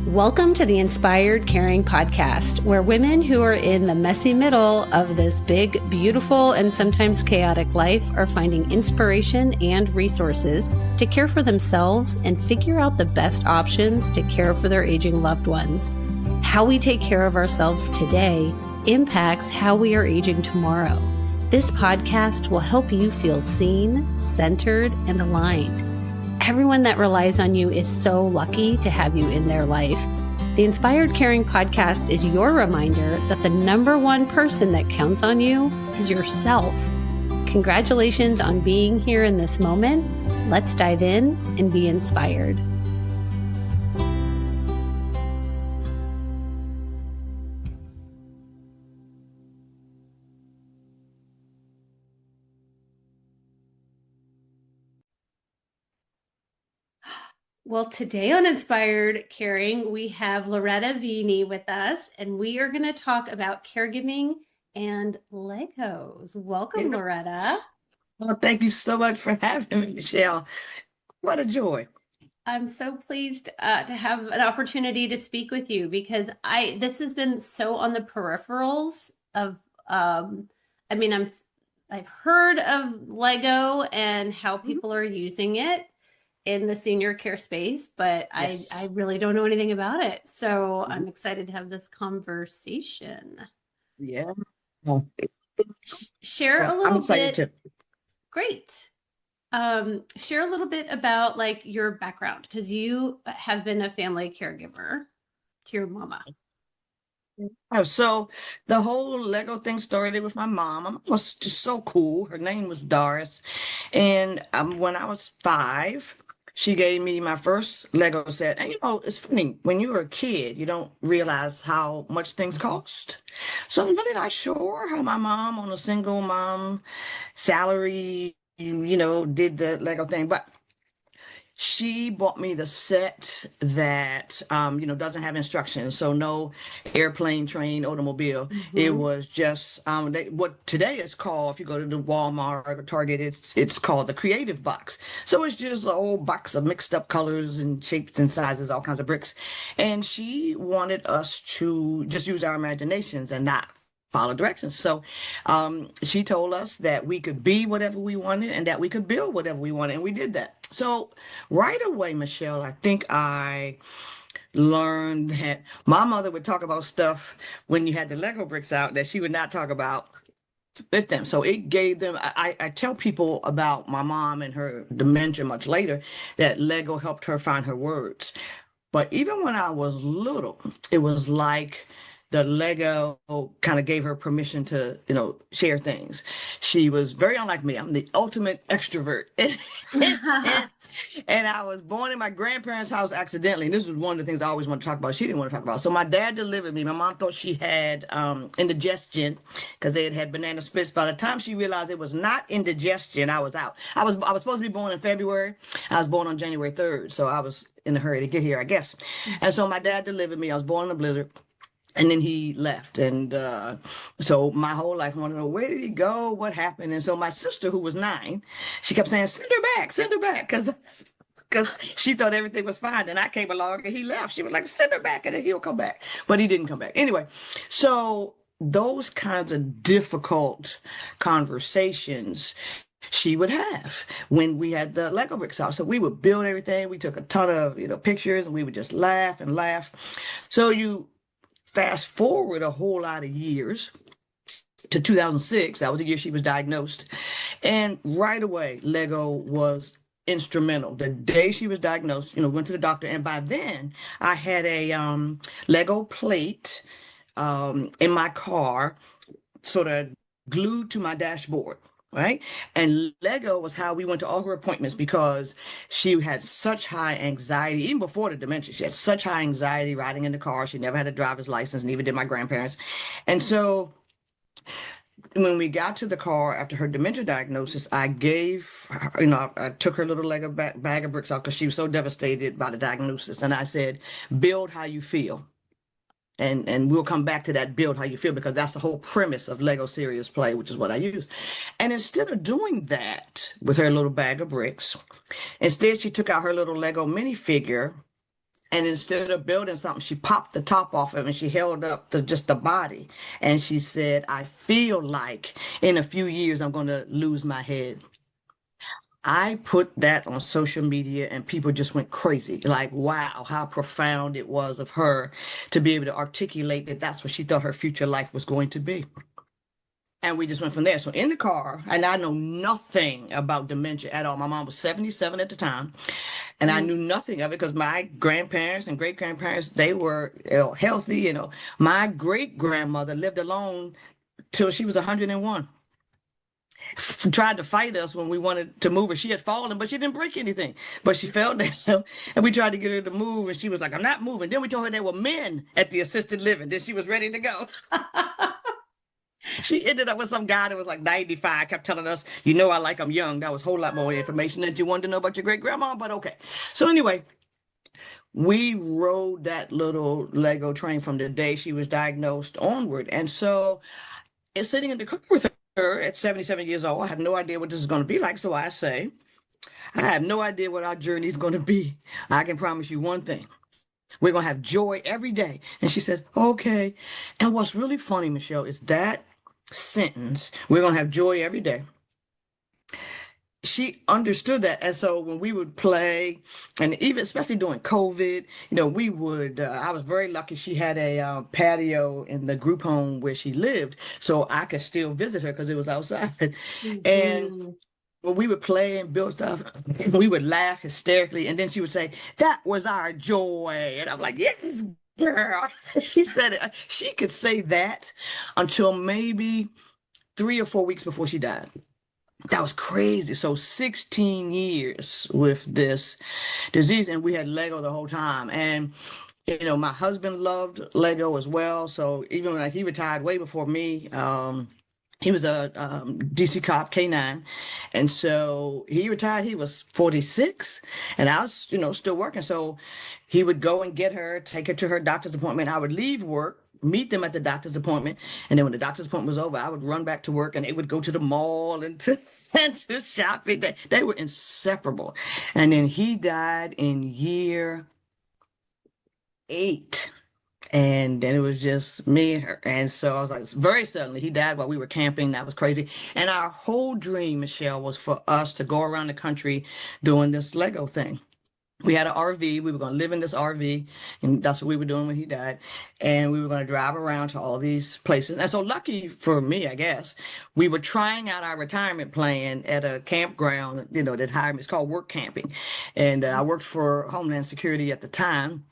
Welcome to the Inspired Caring Podcast, where women who are in the messy middle of this big, beautiful, and sometimes chaotic life are finding inspiration and resources to care for themselves and figure out the best options to care for their aging loved ones. How we take care of ourselves today impacts how we are aging tomorrow. This podcast will help you feel seen, centered, and aligned. Everyone that relies on you is so lucky to have you in their life. The Inspired Caring Podcast is your reminder that the number one person that counts on you is yourself. Congratulations on being here in this moment. Let's dive in and be inspired. Well, today on Inspired Caring, we have Loretta Veney with us, and we are going to talk about caregiving and Legos. Welcome, Loretta. Well, thank you so much for having me, Michelle. What a joy. I'm so pleased to have an opportunity to speak with you because this has been so on the peripherals of, I've heard of Lego and how people are using it in the senior care space, but yes. I really don't know anything about it. So I'm excited to have this conversation. Yeah. Share a little I'm excited bit. Too. Great. Share a little bit about like your background, because you have been a family caregiver to your mama. Oh, so the whole Lego thing started with my mom. My mom was just so cool. Her name was Doris. And when I was 5, she gave me my first Lego set. And it's funny, when you're a kid, you don't realize how much things cost. So I'm really not sure how my mom, on a single mom salary, did the Lego thing. But she bought me the set that doesn't have instructions, so no airplane, train, automobile. It was just what today is called, if you go to the Walmart or Target, it's called the creative box. So it's just an old box of mixed up colors and shapes and sizes, all kinds of bricks. And she wanted us to just use our imaginations and not follow directions. So she told us that we could be whatever we wanted and that we could build whatever we wanted, and we did that. So right away, Michelle, I think I learned that my mother would talk about stuff when you had the Lego bricks out that she would not talk about with them. So it gave them, I tell people about my mom and her dementia much later, that Lego helped her find her words. But even when I was little, it was like the Lego kind of gave her permission to, share things. She was very unlike me. I'm the ultimate extrovert. And I was born in my grandparents' house accidentally. And this was one of the things I always wanted to talk about. She didn't want to talk about. So my dad delivered me. My mom thought she had indigestion because they had banana splits. By the time she realized it was not indigestion, I was out. I was supposed to be born in February. I was born on January 3rd. So I was in a hurry to get here, I guess. And so my dad delivered me. I was born in a blizzard. And then he left. And so my whole life I wanted to know, where did he go? What happened? And so my sister, who was 9, she kept saying, send her back. Because she thought everything was fine. And I came along and he left. She was like, send her back and then he'll come back. But he didn't come back. Anyway, so those kinds of difficult conversations she would have when we had the Lego bricks out. So we would build everything. We took a ton of pictures and we would just laugh and laugh. So you fast forward a whole lot of years to 2006. That was the year she was diagnosed. And right away, Lego was instrumental. The day she was diagnosed, went to the doctor. And by then I had a Lego plate in my car, sort of glued to my dashboard. Right. And Lego was how we went to all her appointments because she had such high anxiety, even before the dementia. She had such high anxiety riding in the car. She never had a driver's license, neither did my grandparents. And so when we got to the car after her dementia diagnosis, I gave her, I took her little Lego bag of bricks out because she was so devastated by the diagnosis. And I said, build how you feel. And we'll come back to that, build how you feel, because that's the whole premise of Lego Serious Play, which is what I use. And instead of doing that with her little bag of bricks, instead she took out her little Lego minifigure And instead of building something, she popped the top off of it and she held up just the body. And she said, I feel like in a few years I'm going to lose my head. I put that on social media and people just went crazy. Like, wow, how profound it was of her to be able to articulate that that's what she thought her future life was going to be. And we just went from there. So in the car, and I know nothing about dementia at all. My mom was 77 at the time, and I knew nothing of it because my grandparents and great grandparents, they were, healthy. My great grandmother lived alone till she was 101. Tried to fight us when we wanted to move her. She had fallen, but she didn't break anything. But she fell down, and we tried to get her to move, and she was like, I'm not moving. Then we told her there were men at the assisted living. Then she was ready to go. She ended up with some guy that was like 95, kept telling us, I like them young. That was a whole lot more information than you wanted to know about your great grandma, but okay. So anyway, we rode that little Lego train from the day she was diagnosed onward. And so it's sitting in the car with her at 77 years old. I have no idea what this is going to be like. So I say, I have no idea what our journey is going to be. I can promise you one thing. We're going to have joy every day. And she said, okay. And what's really funny, Michelle, is that sentence, we're going to have joy every day. She understood that. And so when we would play, and even especially during COVID, we would, I was very lucky she had a patio in the group home where she lived. So I could still visit her because it was outside. Mm-hmm. And when we would play and build stuff, we would laugh hysterically. And then she would say, that was our joy. And I'm like, yes, girl. She said she could say that until maybe 3 or 4 weeks before she died. That was crazy. So 16 years with this disease, and we had Lego the whole time. And my husband loved Lego as well. So even when he retired way before me, he was a DC cop, K9. And so he retired, he was 46, and I was, still working. So he would go and get her, take her to her doctor's appointment. I would leave work, meet them at the doctor's appointment. And then when the doctor's appointment was over, I would run back to work and they would go to the mall and to shopping. They were inseparable. And then he died in year 8. And then it was just me and her. And so I was like, very suddenly, he died while we were camping. That was crazy. And our whole dream, Michelle, was for us to go around the country doing this Lego thing. We had an RV. We were going to live in this RV, and that's what we were doing when he died. And we were going to drive around to all these places. And so lucky for me, I guess, we were trying out our retirement plan at a campground, that hired me. It's called work camping. And I worked for Homeland Security at the time.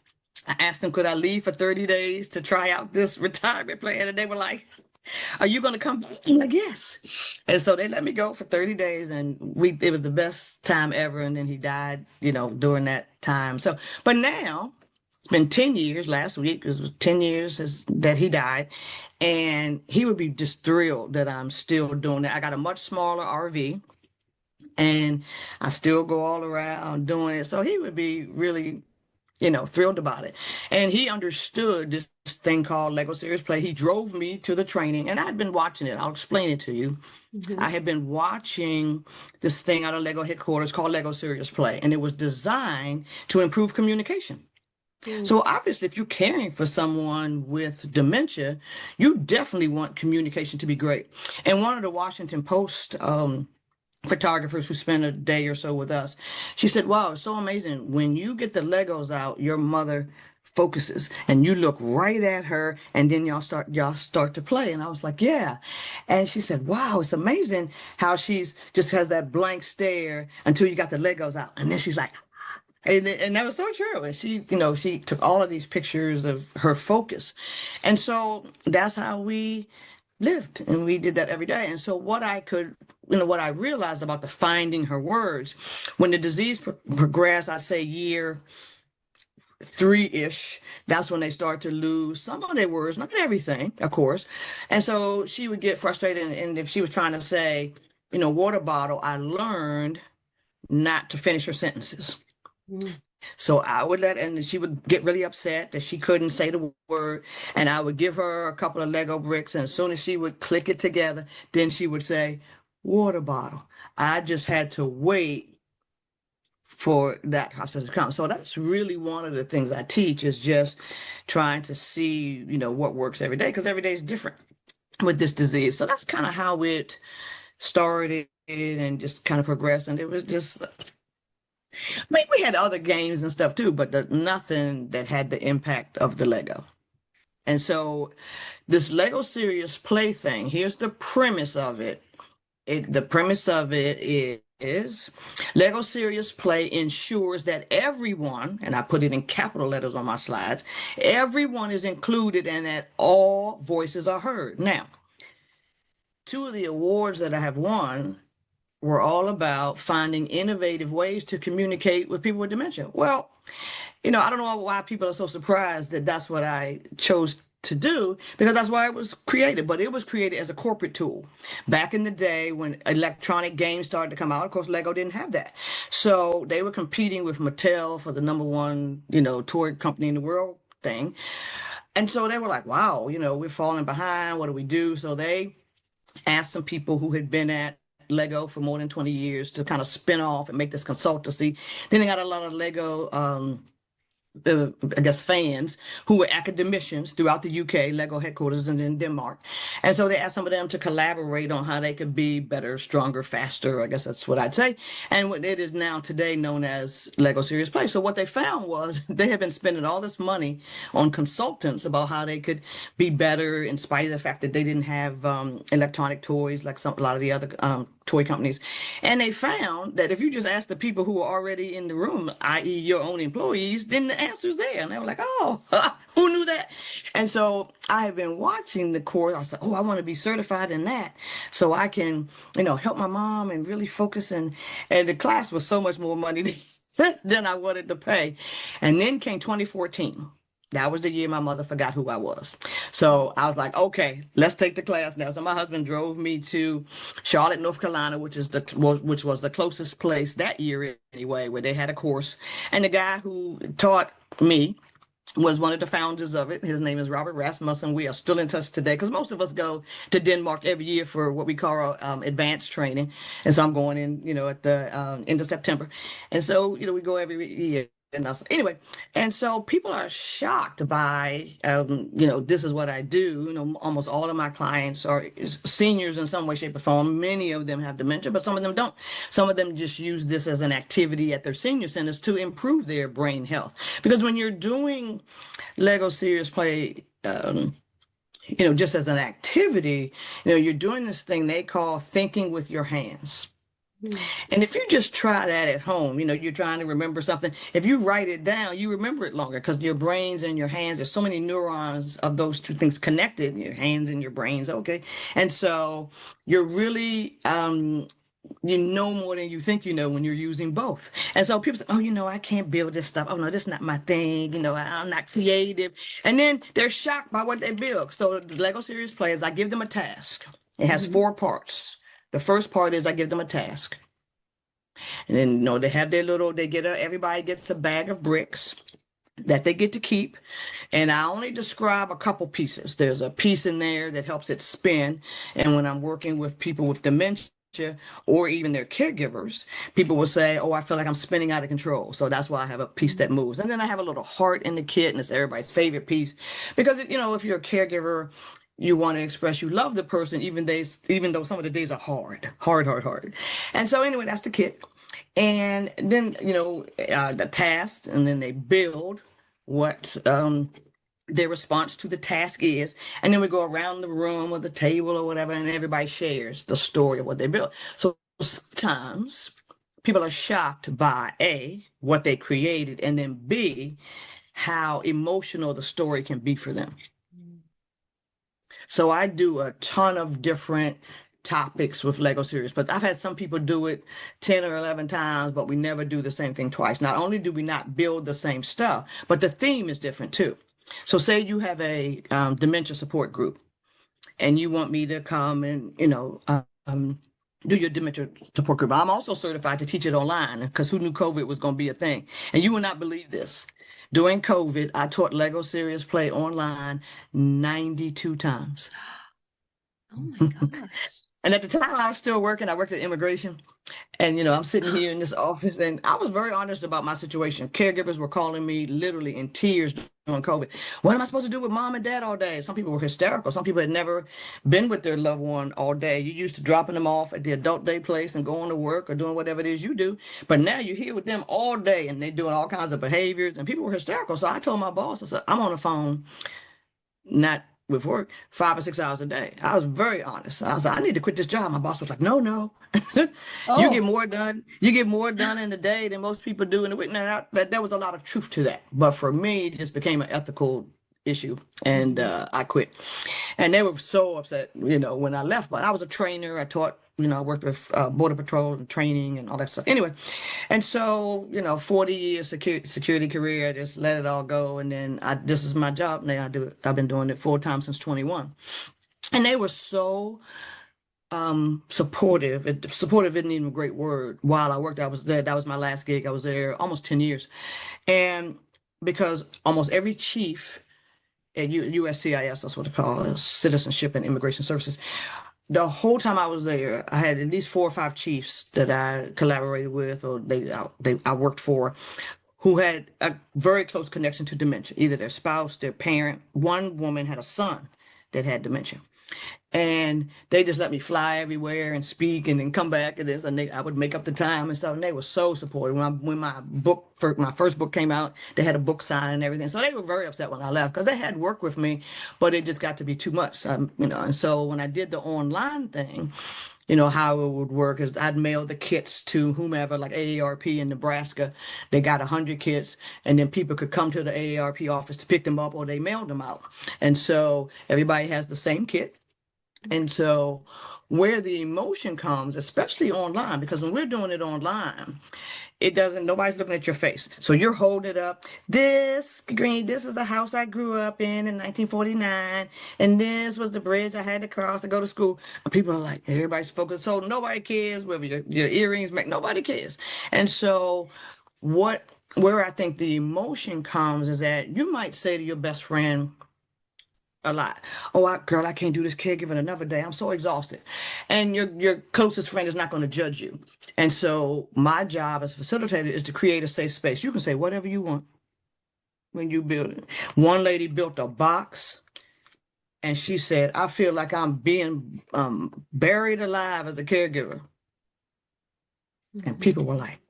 I asked them, could I leave for 30 days to try out this retirement plan? And they were like, are you going to come back? I'm like, yes. And so they let me go for 30 days and it was the best time ever. And then he died, during that time. So, but now it's been 10 years, last week, it was 10 years that he died. And he would be just thrilled that I'm still doing that. I got a much smaller RV and I still go all around doing it. So he would be really thrilled about it. And he understood this thing called Lego Serious Play. He drove me to the training and I'd been watching it. I'll explain it to you. Mm-hmm. I had been watching this thing out of Lego headquarters called Lego Serious Play, and it was designed to improve communication. Mm. So obviously, if you're caring for someone with dementia, you definitely want communication to be great. And one of the Washington Post photographers who spent a day or so with us, she said, wow, it's so amazing. When you get the Legos out, your mother focuses and you look right at her and then y'all start to play. And I was like, yeah. And she said, wow, it's amazing how she's just has that blank stare until you got the Legos out. And then she's like, and that was so true. And she, she took all of these pictures of her focus. And so that's how we lived, and we did that every day. And so what I realized about the finding her words, when the disease progressed, I'd say year 3-ish, that's when they start to lose some of their words, not everything, of course. And so she would get frustrated, and if she was trying to say, water bottle, I learned not to finish her sentences. Mm. So I would and she would get really upset that she couldn't say the word. And I would give her a couple of Lego bricks. And as soon as she would click it together, then she would say, water bottle. I just had to wait for that process to come. So that's really one of the things I teach, is just trying to see, what works every day, because every day is different with this disease. So that's kind of how it started and just kind of progressed. And it was just, I mean, we had other games and stuff too, but nothing that had the impact of the Lego. And so this Lego Serious Play thing, here's the premise of it. The premise of it is Lego Serious Play ensures that everyone, and I put it in capital letters on my slides, everyone is included and that all voices are heard. Now, two of the awards that I have won were all about finding innovative ways to communicate with people with dementia. Well, I don't know why people are so surprised that that's what I chose to do, because that's why it was created. But it was created as a corporate tool. Back in the day when electronic games started to come out, of course, Lego didn't have that. So they were competing with Mattel for the number one, toy company in the world thing. And so they were like, wow, we're falling behind. What do we do? So they asked some people who had been at Lego for more than 20 years to kind of spin off and make this consultancy. Then they got a lot of Lego I guess fans who were academicians throughout the UK, Lego headquarters, and in Denmark. And so they asked some of them to collaborate on how they could be better, stronger, faster. I guess that's what I'd say. And what it is now today known as Lego Serious Play. So what they found was they had been spending all this money on consultants about how they could be better, in spite of the fact that they didn't have electronic toys like a lot of the other toy companies. And they found that if you just ask the people who are already in the room, i.e. your own employees, then the answer's there. And they were like, oh, who knew that? And so I have been watching the course. I said, oh, I want to be certified in that so I can, help my mom and really focus. And the class was so much more money than I wanted to pay. And then came 2014. That was the year my mother forgot who I was. So I was like, okay, let's take the class now. So my husband drove me to Charlotte, North Carolina, which was the closest place that year anyway, where they had a course. And the guy who taught me was one of the founders of it. His name is Robert Rasmussen. We are still in touch today because most of us go to Denmark every year for what we call advanced training. And so I'm going in, at the end of September. And so, we go every year. Anyway, and so people are shocked by, this is what I do. Almost all of my clients are seniors in some way, shape, or form. Many of them have dementia, but some of them don't. Some of them just use this as an activity at their senior centers to improve their brain health. Because when you're doing Lego Serious Play, just as an activity, you're doing this thing they call thinking with your hands. And if you just try that at home, you're trying to remember something. If you write it down, you remember it longer because your brains and your hands, there's so many neurons of those two things connected, your hands and your brains. Okay. And so you're really, you know more than you think you know when you're using both. And so people say, oh, I can't build this stuff. Oh, no, this is not my thing. I'm not creative. And then they're shocked by what they build. So the Lego Serious Play is I give them a task. It has 4 parts. The first part is I give them a task. And then, they have their everybody gets a bag of bricks that they get to keep. And I only describe a couple pieces. There's a piece in there that helps it spin. And when I'm working with people with dementia or even their caregivers, people will say, oh, I feel like I'm spinning out of control. So that's why I have a piece that moves. And then I have a little heart in the kit, and it's everybody's favorite piece. Because, if you're a caregiver, you want to express you love the person, even though some of the days are hard. And so anyway, that's the kit. And then, the task, and then they build what their response to the task is. And then we go around the room or the table or whatever, and everybody shares the story of what they built. So sometimes people are shocked by A, what they created, and then B, how emotional the story can be for them. So I do a ton of different topics with Lego Serious, but I've had some people do it 10 or 11 times, but we never do the same thing twice. Not only do we not build the same stuff, but the theme is different too. So say you have a dementia support group and you want me to come and, do your dementia support group. I'm also certified to teach it online because who knew COVID was going to be a thing? And you will not believe this. During COVID, I taught Lego Serious Play online 92 times. Oh my gosh. And at the time I was still working, I worked at immigration. And, I'm sitting here in this office and I was very honest about my situation. Caregivers were calling me literally in tears during COVID. What am I supposed to do with mom and dad all day? Some people were hysterical. Some people had never been with their loved one all day. You used to dropping them off at the adult day place and going to work or doing whatever it is you do. But now you're here with them all day and they're doing all kinds of behaviors and people were hysterical. So I told my boss, I said, I'm on the phone, not with work, 5 or 6 hours a day. I was very honest. I was like, I need to quit this job. My boss was like, no, no. You get Oh, more done. You get more done in a day than most people do in a week. Now, there was a lot of truth to that. But for me, it just became an ethical issue. And I quit. And they were so upset, when I left. But I was a trainer. I taught, I worked with Border Patrol and training and all that stuff. Anyway, and so, 40 years security career, I just let it all go. And then this is my job now. I do it. I've been doing it full time since 21. And they were so supportive. Supportive isn't even a great word. While I worked, I was there. That was my last gig. I was there almost 10 years. And because almost every chief at USCIS, that's what they call it, Citizenship and Immigration Services, the whole time I was there, I had at least 4 or 5 chiefs that I collaborated with or I worked for who had a very close connection to dementia, either their spouse, their parent. One woman had a son that had dementia. And they just let me fly everywhere and speak and then come back and this and I would make up the time and stuff. And they were so supportive. When my first book came out, they had a book sign and everything. So they were very upset when I left because they had worked with me, but it just got to be too much. And so when I did the online thing, how it would work is I'd mail the kits to whomever, like AARP in Nebraska. They got 100 kits, and then people could come to the AARP office to pick them up, or they mailed them out. And so everybody has the same kit. And so where the emotion comes, especially online, because when we're doing it online, nobody's looking at your face. So you're holding it up. This is the house I grew up in 1949. And this was the bridge I had to cross to go to school. And people are like, everybody's focused. So nobody cares whether your earrings make, nobody cares. And so where I think the emotion comes is that you might say to your best friend, a lot. Oh, girl, I can't do this caregiving another day. I'm so exhausted. And your closest friend is not going to judge you. And so my job as a facilitator is to create a safe space. You can say whatever you want when you build it. One lady built a box and she said, I feel like I'm being buried alive as a caregiver. And people were like,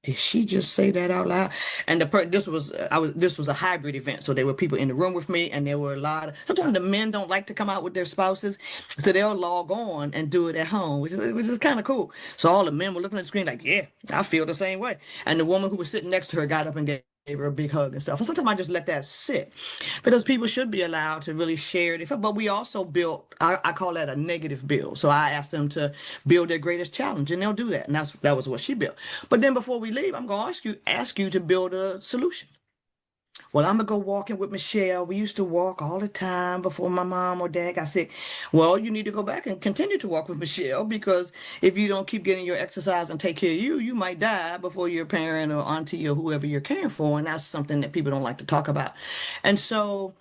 did she just say that out loud? And this was a hybrid event, so there were people in the room with me, and there were a lot of. Sometimes the men don't like to come out with their spouses, so they'll log on and do it at home, which is kind of cool. So all the men were looking at the screen like, yeah, I feel the same way. And the woman who was sitting next to her got up and gave her a big hug and stuff. And sometimes I just let that sit because people should be allowed to really share it. But we also built, I call that a negative build. So I asked them to build their greatest challenge, and they'll do that. And that was what she built. But then before we leave, I'm going to ask you to build a solution. Well, I'm going to go walking with Michelle. We used to walk all the time before my mom or dad got sick. Well, you need to go back and continue to walk with Michelle because if you don't keep getting your exercise and take care of you, you might die before your parent or auntie or whoever you're caring for. And that's something that people don't like to talk about. And so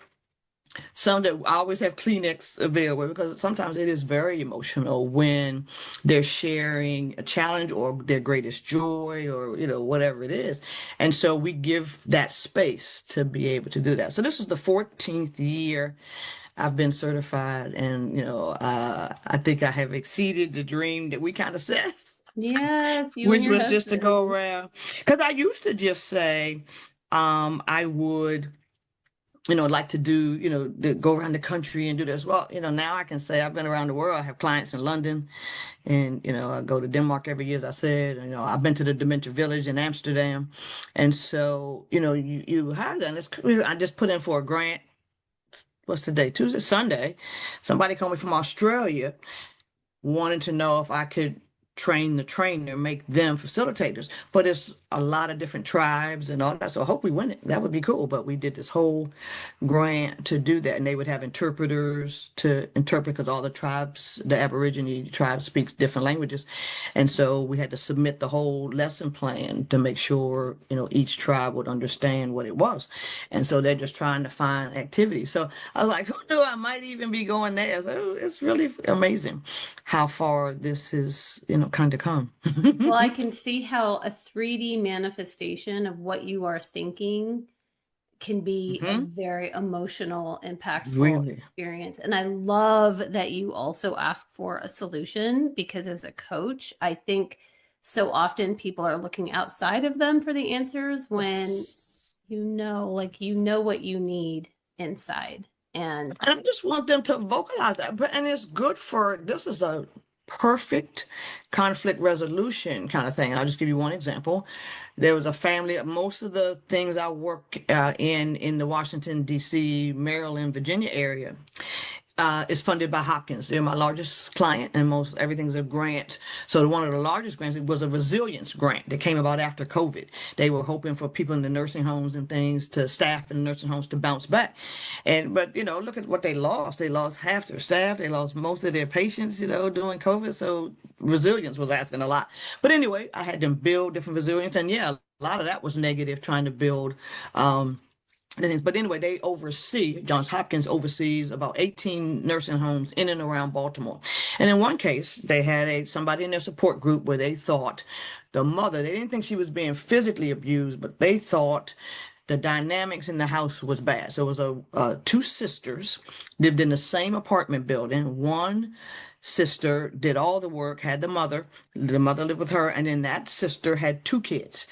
some that I always have Kleenex available because sometimes it is very emotional when they're sharing a challenge or their greatest joy or whatever it is. And so we give that space to be able to do that. So this is the 14th year I've been certified, and I think I have exceeded the dream that we kind of set. yes, you and Which your was just to husband. go around. Because I used to just say I would like to do, to go around the country and do this. Well, now I can say I've been around the world. I have clients in London and, I go to Denmark every year, as I said. I've been to the Dementia Village in Amsterdam. And so, you have done this. I just put in for a grant. What's today? Tuesday, Sunday. Somebody called me from Australia wanting to know if I could train the trainer, make them facilitators. But it's a lot of different tribes and all that. So I hope we win it. That would be cool. But we did this whole grant to do that. And they would have interpreters to interpret because all the tribes, the Aborigine tribes speak different languages. And so we had to submit the whole lesson plan to make sure, each tribe would understand what it was. And so they're just trying to find activities. So I was like, who knew I might even be going there? So it's really amazing how far this is, kind of come. Well, I can see how a 3D manifestation of what you are thinking can be a very emotional, impactful Really. experience. And I love that you also ask for a solution, because as a coach, I think so often people are looking outside of them for the answers when what you need inside. And I just want them to vocalize that. And it's good this is a perfect conflict resolution kind of thing. I'll just give you one example. There was a family, most of the things I work in the Washington, D.C., Maryland, Virginia area is funded by Hopkins. They're my largest client, and everything's a grant. So one of the largest grants was a resilience grant that came about after COVID. They were hoping for people in the nursing homes and things, to staff in the nursing homes, to bounce back. But look at what they lost. They lost half their staff. They lost most of their patients, during COVID. So resilience was asking a lot. But anyway, I had them build different resilience, and yeah, a lot of that was negative, trying to build things. But anyway, Johns Hopkins oversees about 18 nursing homes in and around Baltimore. And in one case, they had somebody in their support group where they thought the mother, they didn't think she was being physically abused, but they thought the dynamics in the house was bad. So it was two sisters lived in the same apartment building. One sister did all the work, had the mother lived with her, and then that sister had two kids,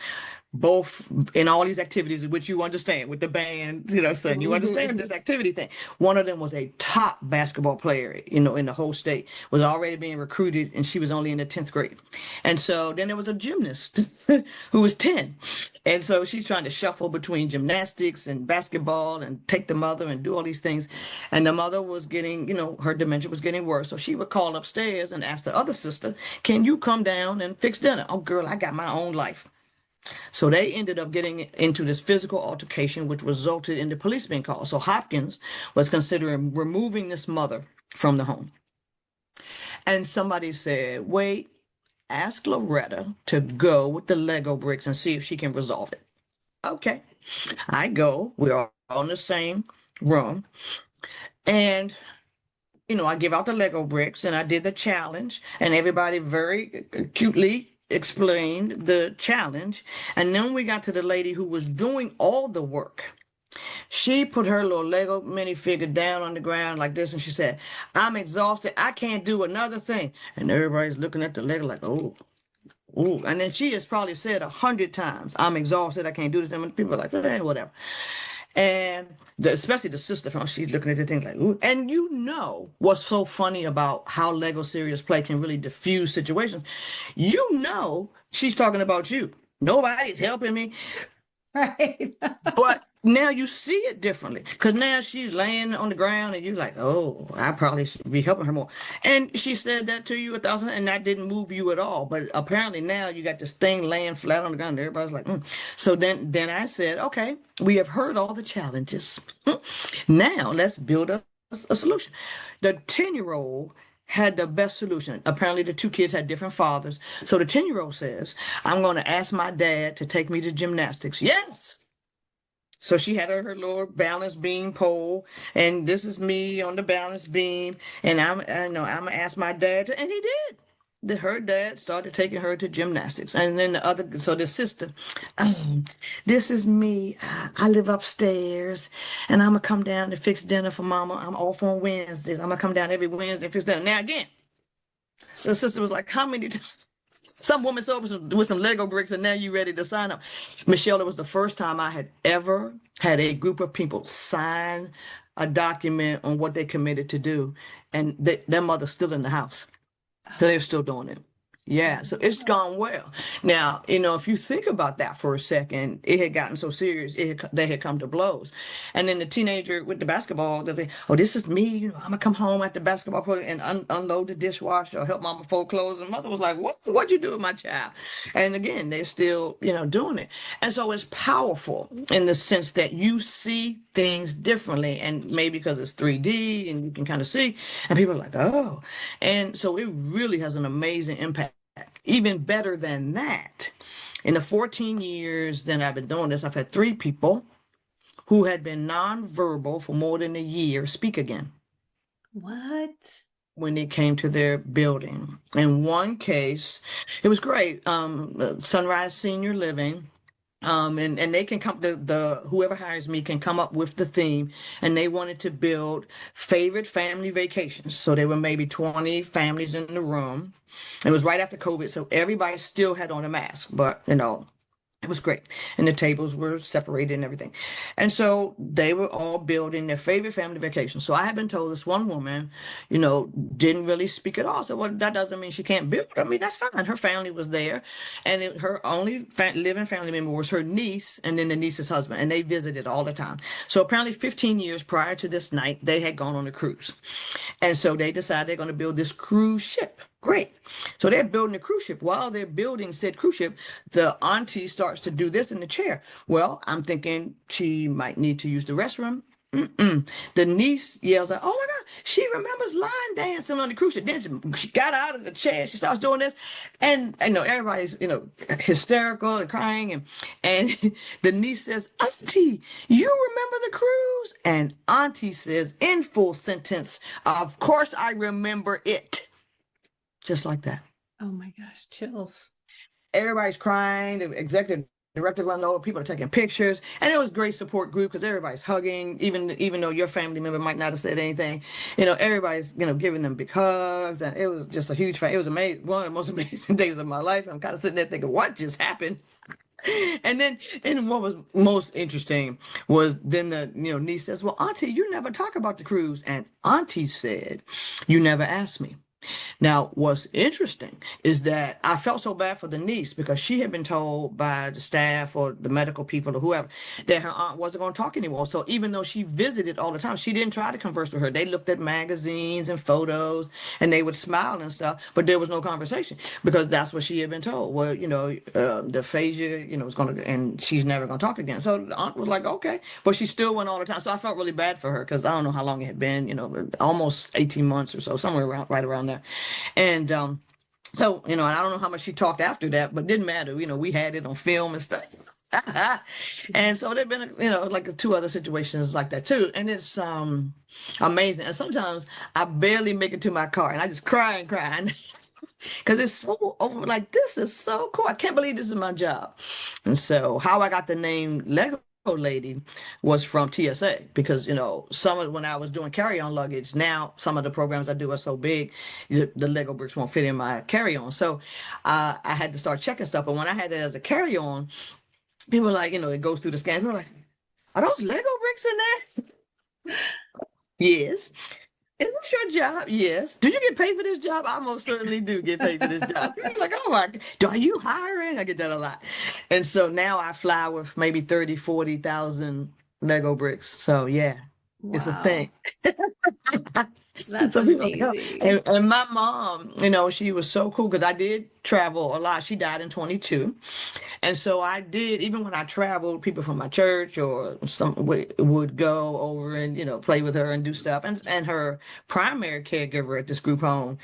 both in all these activities, which you understand with the band, son, you understand this activity thing. One of them was a top basketball player, in the whole state, was already being recruited, and she was only in the 10th grade. And so then there was a gymnast who was 10. And so she's trying to shuffle between gymnastics and basketball and take the mother and do all these things. And the mother was getting, her dementia was getting worse. So she would call upstairs and ask the other sister, can you come down and fix dinner? Oh, girl, I got my own life. So they ended up getting into this physical altercation, which resulted in the police being called. So Hopkins was considering removing this mother from the home. And somebody said, wait, ask Loretta to go with the Lego bricks and see if she can resolve it. Okay. I go. We're all in the same room. And I give out the Lego bricks, and I did the challenge, and everybody very cutely explained the challenge. And then we got to the lady who was doing all the work. She put her little Lego minifigure down on the ground like this, and she said, I'm exhausted. I can't do another thing. And everybody's looking at the Lego like, oh. Ooh. And then she has probably said 100 times, I'm exhausted. I can't do this. And people are like, whatever. And especially the sister from, she's looking at the thing like, ooh. And what's so funny about how Lego serious play can really diffuse situations? She's talking about you. Nobody's helping me. Right. But now you see it differently, because now she's laying on the ground and you're like, oh, I probably should be helping her more. And she said that to you 1,000, and that didn't move you at all. But apparently now you got this thing laying flat on the ground and everybody's like, So then I said, okay, we have heard all the challenges. Now let's build a solution. The 10-year-old had the best solution. Apparently the two kids had different fathers. So the 10-year-old says, I'm going to ask my dad to take me to gymnastics. Yes. So she had her little balance beam pole, and this is me on the balance beam, and I'm gonna ask my dad to, and he did. Her dad started taking her to gymnastics, and then the sister, this is me. I live upstairs, and I'm gonna come down to fix dinner for Mama. I'm off on Wednesdays. I'm gonna come down every Wednesday and fix dinner. Now again, the sister was like, how many times? Some woman sold with some Lego bricks, and now you ready to sign up. Michelle, it was the first time I had ever had a group of people sign a document on what they committed to do, and their mother's still in the house. So they're still doing it. Yeah, so it's gone well. Now, if you think about that for a second, it had gotten so serious, they had come to blows. And then the teenager with the basketball, oh, this is me, I'm gonna come home at the basketball play and unload the dishwasher or help mama fold clothes. And mother was like, what'd you do with my child? And again, they're still, doing it. And so it's powerful in the sense that you see things differently, and maybe because it's 3D and you can kind of see, and people are like, oh. And so it really has an amazing impact. Even better than that, in the 14 years that I've been doing this, I've had 3 people who had been nonverbal for more than a year speak again. What? When they came to their building. In one case, it was great. Sunrise Senior Living. And they can come, the whoever hires me can come up with the theme, and they wanted to build favorite family vacations. So there were maybe 20 families in the room. It was right after COVID, so everybody still had on a mask, but it was great. And the tables were separated and everything. And so they were all building their favorite family vacation. So I had been told this one woman, didn't really speak at all. So well, that doesn't mean she can't build. I mean, that's fine. Her family was there. And her only living family member was her niece and then the niece's husband. And they visited all the time. So apparently 15 years prior to this night, they had gone on a cruise. And so they decided they're going to build this cruise ship. Great. So they're building a cruise ship. While they're building said cruise ship, the auntie starts to do this in the chair. Well, I'm thinking she might need to use the restroom. The niece yells out, "Oh my God, she remembers line dancing on the cruise ship." Then she got out of the chair. She starts doing this. And everybody's, hysterical and crying. And the niece says, "Auntie, you remember the cruise?" And auntie says in full sentence, "Of course I remember it." Just like that. Oh my gosh, chills. Everybody's crying. The executive director run over. People are taking pictures, and it was a great support group because everybody's hugging, even though your family member might not have said anything. Everybody's giving them big hugs, and it was just a huge fan. It was amazing, one of the most amazing days of my life. I'm kind of sitting there thinking, what just happened? And what was most interesting was then the niece says, "Well, auntie, you never talk about the cruise," and auntie said, "You never asked me." Now, what's interesting is that I felt so bad for the niece because she had been told by the staff or the medical people or whoever that her aunt wasn't going to talk anymore. So even though she visited all the time, she didn't try to converse with her. They looked at magazines and photos and they would smile and stuff, but there was no conversation because that's what she had been told. Well, the aphasia, is going to, and she's never going to talk again. So the aunt was like, okay, but she still went all the time. So I felt really bad for her because I don't know how long it had been, almost 18 months or so, somewhere right around there. And so, I don't know how much she talked after that, but didn't matter. We had it on film and stuff. And so there've been, like 2 other situations like that too. And it's amazing. And sometimes I barely make it to my car and I just cry and cry. Because it's so over, like, this is so cool. I can't believe this is my job. And so how I got the name Lego Lady was from TSA because some of when I was doing carry-on luggage, now some of the programs I do are so big the Lego bricks won't fit in my carry-on, so I had to start checking stuff. But when I had it as a carry-on, people were like, it goes through the scan, people were like, "Are those Lego bricks in there?" Yes. "Is this your job?" "Yes." "Do you get paid for this job?" "I most certainly do get paid for this job." Like, oh my God, are you hiring? I get that a lot. And so now I fly with maybe 30, 40,000 Lego bricks. So yeah, it's a thing. That's So people are like, amazing. oh. And my mom, she was so cool because I did travel a lot. She died in 22. And so I did, even when I traveled, people from my church or some would go over and, play with her and do stuff. And her primary caregiver at this group home,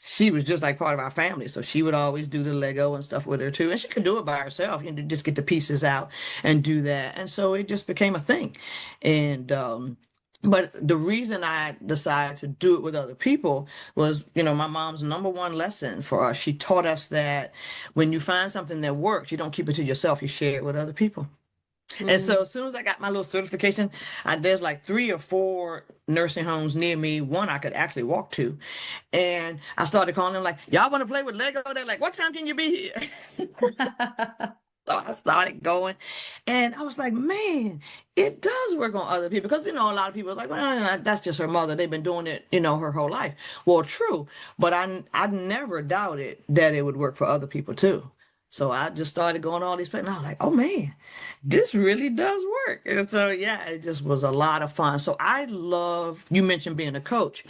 she was just like part of our family. So she would always do the Lego and stuff with her too. And she could do it by herself, just get the pieces out and do that. And so it just became a thing. And, but the reason I decided to do it with other people was, my mom's number one lesson for us. She taught us that when you find something that works, you don't keep it to yourself, you share it with other people. And so as soon as I got my little certification, there's like 3 or 4 nursing homes near me, one I could actually walk to. And I started calling them like, "Y'all want to play with Lego?" They're like, "What time can you be here?" So I started going, and I was like, man, it does work on other people. Because, a lot of people are like, well, that's just her mother. They've been doing it, her whole life. Well, true. But I never doubted that it would work for other people too. So I just started going all these places. And I was like, oh man, this really does work. And so, yeah, it just was a lot of fun. So I love, you mentioned being a coach.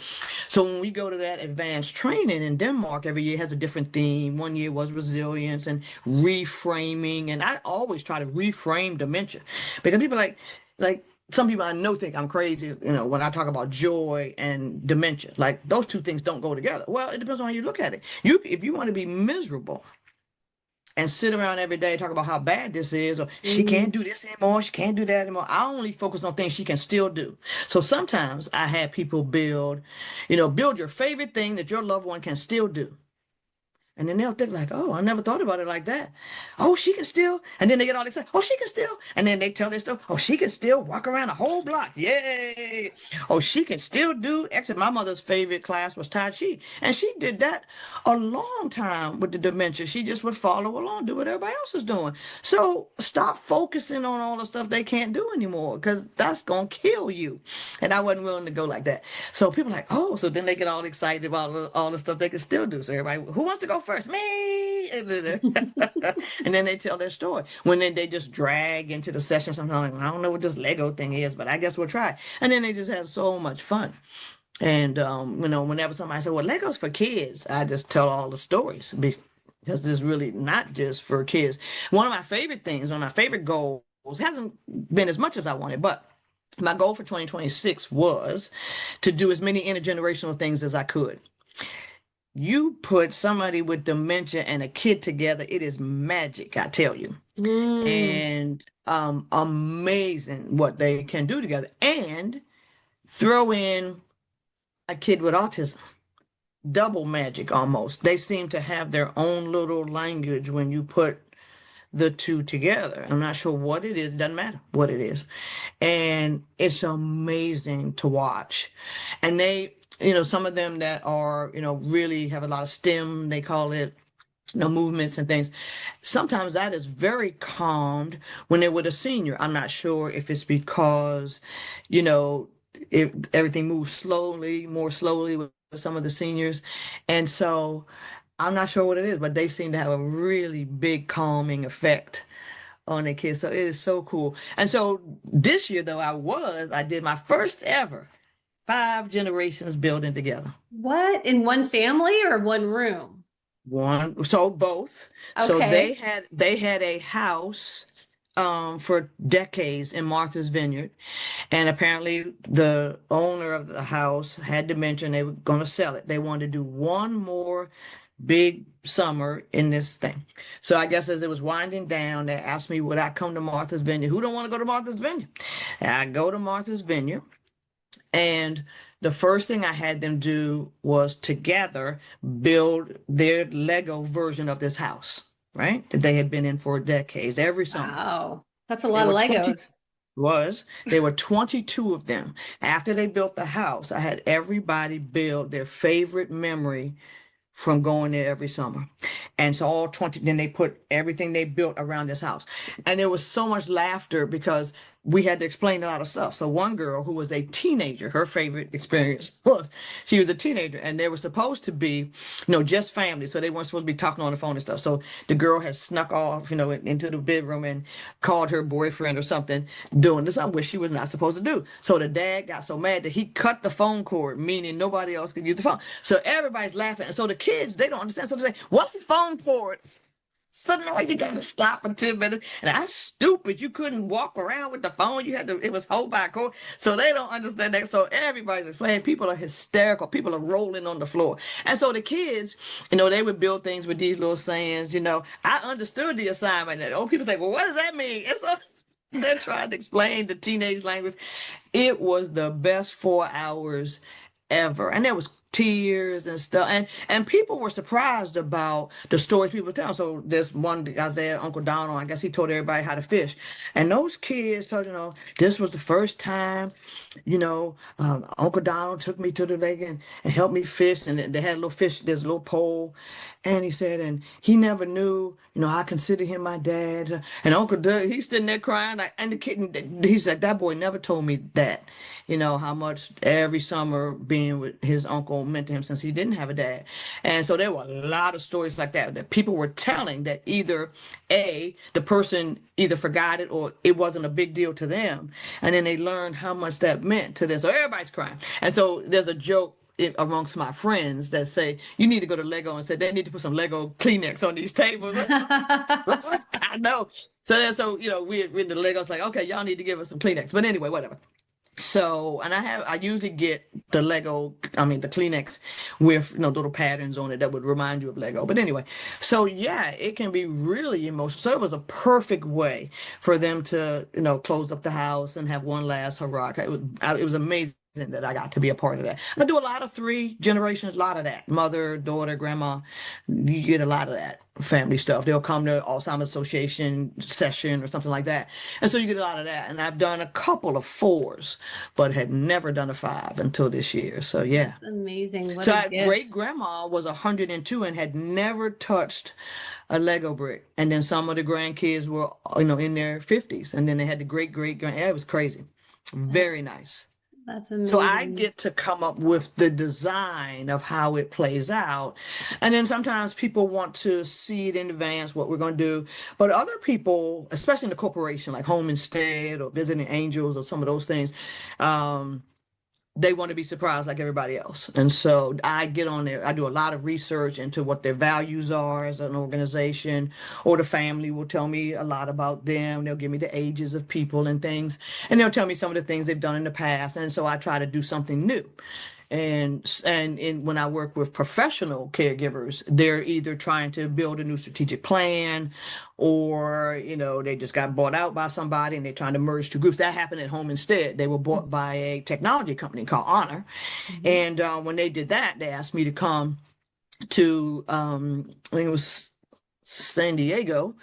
So when we go to that advanced training in Denmark, every year has a different theme. One year was resilience and reframing. And I always try to reframe dementia because people like some people I know think I'm crazy, when I talk about joy and dementia. Like those two things don't go together. Well, it depends on how you look at it. If you want to be miserable and sit around every day and talk about how bad this is, or she can't do this anymore, she can't do that anymore. I only focus on things she can still do. So sometimes I have people build your favorite thing that your loved one can still do. And then they'll think like, oh, I never thought about it like that. Oh, she can still. And then they get all excited. Oh, she can still. And then they tell their stuff. Oh, she can still walk around a whole block. Yay. Oh, she can still do. Actually, my mother's favorite class was Tai Chi. And she did that a long time with the dementia. She just would follow along, do what everybody else is doing. So stop focusing on all the stuff they can't do anymore because that's going to kill you. And I wasn't willing to go like that. So people are like, oh, so then they get all excited about all the stuff they can still do. So everybody, who wants to go first? Me. And then they tell their story. When then they just drag into the session sometimes like, I don't know what this Lego thing is, but I guess we'll try. And then they just have so much fun. And whenever somebody says, well, Lego's for kids, I just tell all the stories because it's really not just for kids. One of my favorite things, one of my favorite goals, hasn't been as much as I wanted, but my goal for 2026 was to do as many intergenerational things as I could. You put somebody with dementia and a kid together, it is magic, I tell you. And amazing what they can do together. And throw in a kid with autism. Double magic almost. They seem to have their own little language when you put the two together. I'm not sure what it is. It doesn't matter what it is. And it's amazing to watch. And they, some of them that are, really have a lot of STEM, they call it, movements and things. Sometimes that is very calmed when they're with a senior. I'm not sure if it's because, if everything moves more slowly with some of the seniors. And so I'm not sure what it is, but they seem to have a really big calming effect on the kids. So it is so cool. And so this year, though, I did my first ever 5 generations building together. What? In one family or one room? One. So both. Okay. So they had a house for decades in Martha's Vineyard. And apparently the owner of the house had dementia and they were going to sell it. They wanted to do one more big summer in this thing. So I guess as it was winding down, they asked me, would I come to Martha's Vineyard? Who don't want to go to Martha's Vineyard? And I go to Martha's Vineyard. And the first thing I had them do was together build their Lego version of this house, right? That they had been in for decades, every summer. Wow, that's a lot of Legos. There were 22 of them. After they built the house, I had everybody build their favorite memory from going there every summer. And so all 20, then they put everything they built around this house. And there was so much laughter because we had to explain a lot of stuff. So one girl who was a teenager, her favorite experience was she was a teenager and they were supposed to be, just family. So they weren't supposed to be talking on the phone and stuff. So the girl had snuck off, into the bedroom and called her boyfriend or something, doing something which she was not supposed to do. So the dad got so mad that he cut the phone cord, meaning nobody else could use the phone. So everybody's laughing. And so the kids, they don't understand. So they say, what's the phone cord? So now you got to stop for 10 minutes. And that's stupid. You couldn't walk around with the phone. It was hold by a cord. So they don't understand that. So everybody's explaining. People are hysterical. People are rolling on the floor. And so the kids, they would build things with these little sayings, I understood the assignment. And old people say, well, what does that mean? And so they're trying to explain the teenage language. It was the best 4 hours ever. And there was tears and stuff. And people were surprised about the stories people tell. So there's one guy there, Uncle Donald, I guess he told everybody how to fish. And those kids told, this was the first time, Uncle Donald took me to the lake and helped me fish. And they had a little fish, there's a little pole. And he said, and he never knew, I consider him my dad. And Uncle Doug, he's sitting there crying. And the kid, he said, that boy never told me that, how much every summer being with his uncle meant to him since he didn't have a dad. And so there were a lot of stories like that people were telling that either the person either forgot it or it wasn't a big deal to them. And then they learned how much that meant to them. So everybody's crying. And so there's a joke amongst my friends that say, you need to go to Lego and say, they need to put some Lego Kleenex on these tables. I know. So we're in the Legos like, okay, y'all need to give us some Kleenex. But anyway, whatever. So, and I usually get the Kleenex with, little patterns on it that would remind you of Lego. But anyway, so yeah, it can be really emotional. So it was a perfect way for them to, close up the house and have one last hurrah. It was amazing that I got to be a part of that. I do a lot of 3 generations, a lot of that. Mother, daughter, grandma. You get a lot of that family stuff. They'll come to Alzheimer's Association session or something like that. And so you get a lot of that. And I've done a couple of 4s, but had never done a 5 until this year. So yeah. That's amazing. What so a gift. Great grandma was 102 and had never touched a Lego brick. And then some of the grandkids were, in their 50s. And then they had the great grand. It was crazy. Very nice. That's amazing. So I get to come up with the design of how it plays out. And then sometimes people want to see it in advance, what we're going to do. But other people, especially in the corporation, like Home Instead or Visiting Angels or some of those things, they want to be surprised like everybody else. And so I get on there. I do a lot of research into what their values are as an organization, or the family will tell me a lot about them. They'll give me the ages of people and things, and they'll tell me some of the things they've done in the past. And so I try to do something new. And when I work with professional caregivers, they're either trying to build a new strategic plan, or they just got bought out by somebody and they're trying to merge 2 groups. That happened at Home Instead. They were bought by a technology company called Honor. Mm-hmm. And when they did that, they asked me to come to I think it was San Diego,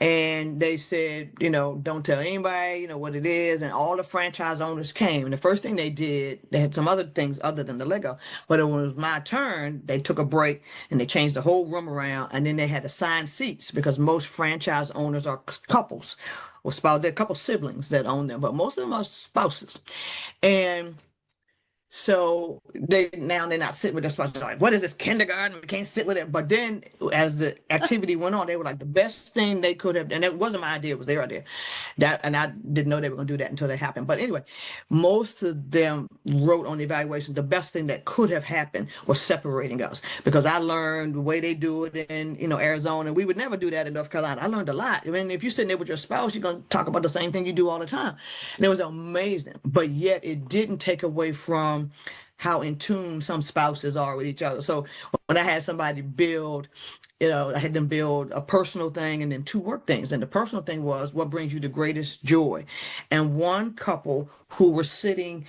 and they said, don't tell anybody, what it is. And all the franchise owners came. And the first thing they did, they had some other things other than the Lego, but it was my turn. They took a break and they changed the whole room around. And then they had assigned seats, because most franchise owners are couples or spouse. There are a couple siblings that own them, but most of them are spouses. And so they're not sitting with their spouse. They're like, what is this, kindergarten? We can't sit with it. But then as the activity went on, they were like, the best thing they could have, and it wasn't my idea, it was their idea. And I didn't know they were going to do that until that happened. But anyway, most of them wrote on the evaluation, the best thing that could have happened was separating us, because I learned the way they do it in, Arizona. We would never do that in North Carolina. I learned a lot. I mean, if you're sitting there with your spouse, you're going to talk about the same thing you do all the time. And it was amazing. But yet it didn't take away from how in tune some spouses are with each other. So when I had somebody build, I had them build a personal thing and then 2 work things. And the personal thing was, what brings you the greatest joy? And one couple who were sitting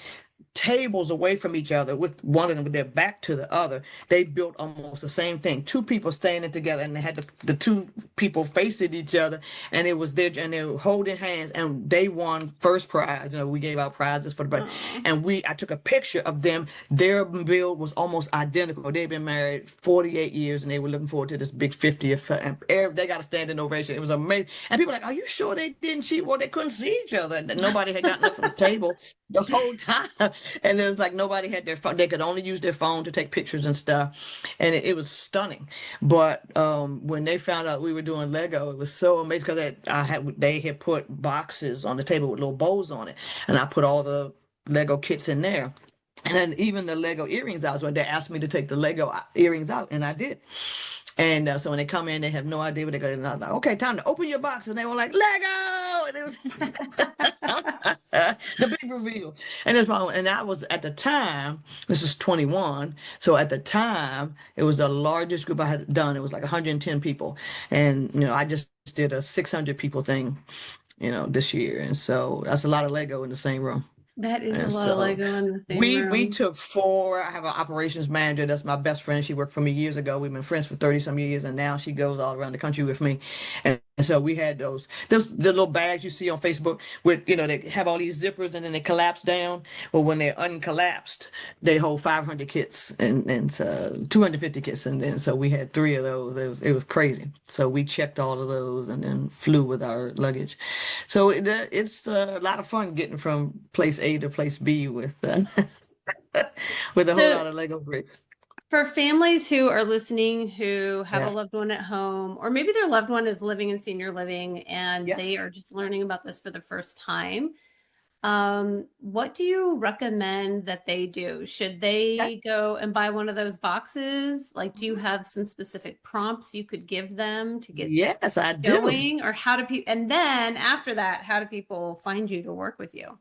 tables away from each other, with one of them with their back to the other, they built almost the same thing. 2 people standing together, and they had the 2 people facing each other, and it was there, and they were holding hands, and they won first prize. We gave out prizes for the best. And I took a picture of them. Their build was almost identical. They've been married 48 years, and they were looking forward to this big 50th. And they got a standing ovation. It was amazing. And people were like, are you sure they didn't cheat? Well, they couldn't see each other. Nobody had gotten up from the table the whole time. And there was like, nobody had their phone. They could only use their phone to take pictures and stuff. And it was stunning. But when they found out we were doing Lego, it was so amazing, because they had put boxes on the table with little bows on it. And I put all the Lego kits in there. And then even the Lego earrings out. So they asked me to take the Lego earrings out, and I did. And so when they come in, they have no idea what they're going to do. Like, okay, time to open your box. And they were like, Lego! And it was the big reveal. And that was, at the time, this is 21. So at the time, it was the largest group I had done. It was like 110 people. And, I just did a 600 people thing, this year. And so that's a lot of Lego in the same room. That is a And lot of so Lego in the same we room. took four. I have an operations manager that's my best friend. She worked for me years ago. We've been friends for 30 some years, and now she goes all around the country with me. And so we had those the little bags you see on Facebook with, they have all these zippers and then they collapse down. Well, when they're uncollapsed, they hold 500 kits and 250 kits. And then so we had three of those. It was crazy. So we checked all of those and then flew with our luggage. So it's a lot of fun getting from place A to place B with with a whole So lot of Lego bricks. for families who are listening who have a Yeah. loved one at home, or maybe their loved one is living in senior living and Yes. they are just learning about this for the first time, what do you recommend that they do? Should Okay. they go and buy one of those boxes? Like, do you Mhm. have some specific prompts you could give them to get Yes, I do. going? Or how do people, and then after that, how do people find you to work with you?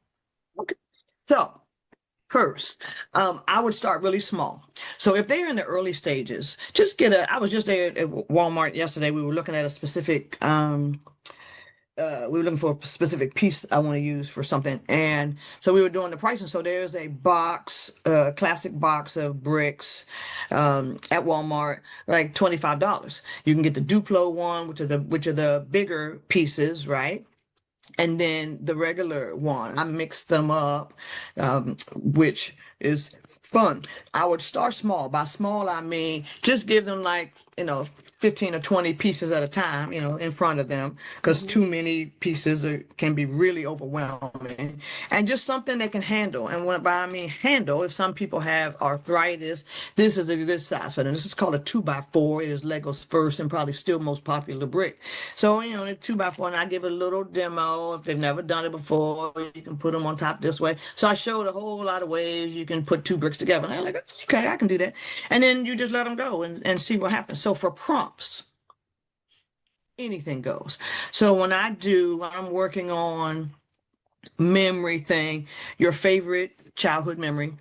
Okay. So first, I would start really small. So if they're in the early stages, just get a. I was just there at Walmart yesterday. We were looking at a specific we were looking for a specific piece I want to use for something. And so we were doing the pricing. So there's a box, a classic box of bricks at Walmart, like $25. You can get the Duplo one, which are the bigger pieces, right? And then the regular one. I mix them up, which is fun. I would start small. By small, I mean just give them like, 15 or 20 pieces at a time, in front of them, because Mhm. too many pieces can be really overwhelming. And just something they can handle. And when by I mean handle, if some people have arthritis, this is a good size for them. This is called a 2x4. It is Lego's first and probably still most popular brick. So, the 2x4, and I give a little demo. If they've never done it before, you can put them on top this way. So I showed a whole lot of ways you can put two bricks together. And they're like, okay, I can do that. And then you just let them go and see what happens. So for prompts, anything goes. So when I'm working on memory thing, your favorite childhood memory,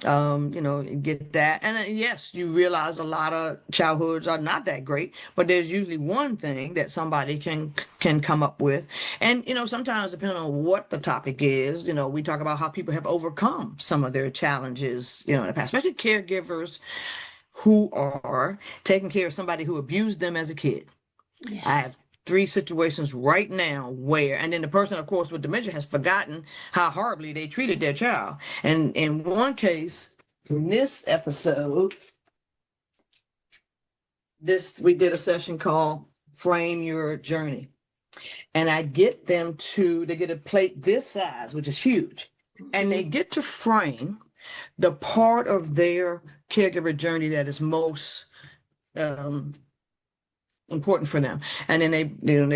get that. And yes, you realize a lot of childhoods are not that great, but there's usually one thing that somebody can come up with. And sometimes depending on what the topic is, we talk about how people have overcome some of their challenges, in the past, especially caregivers who are taking care of somebody who abused them as a kid. I Yes. have three situations right now where, and then the person, of course, with dementia has forgotten how horribly they treated their child. And in one case, in this episode, we did a session called Frame Your Journey. And they get a plate this size, which is huge, and they Mhm. get to frame the part of their caregiver journey that is most um, important for them. And then they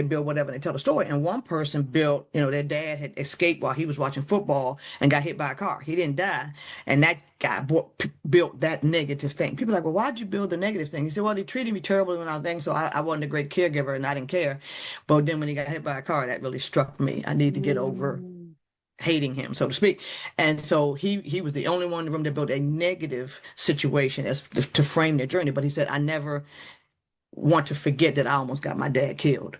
build whatever, they tell the story. And one person built, their dad had escaped while he was watching football and got hit by a car. He didn't die. And that guy built that negative thing. People are like, well, why'd you build the negative thing? He said, well, they treated me terribly when I was young, so I wasn't a great caregiver and I didn't care. But then when he got hit by a car, that really struck me. I need to get over Mm. hating him, so to speak. And so he was the only one in the room that built a negative situation as to frame their journey. But he said, I never want to forget that I almost got my dad killed.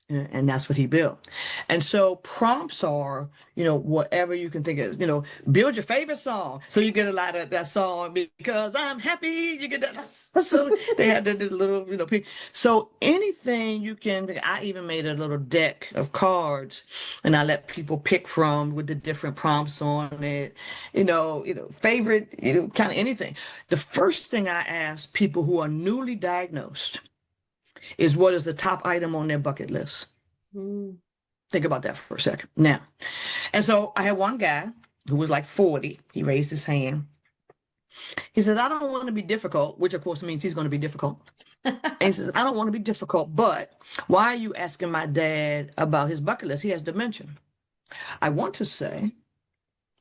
And that's what he built. And so prompts are, whatever you can think of, build your favorite song. So you get a lot of that song, because I'm happy. You get that. So they had this little, so anything you can, I even made a little deck of cards and I let people pick from with the different prompts on it, favorite, kind of anything. The first thing I ask people who are newly diagnosed is what is the top item on their bucket list. Mm. Think about that for a second. Now, and so I had one guy who was like 40. He raised his hand. He says, I don't want to be difficult, which of course means he's going to be difficult. And he says, I don't want to be difficult, but why are you asking my dad about his bucket list? He has dementia. I want to say,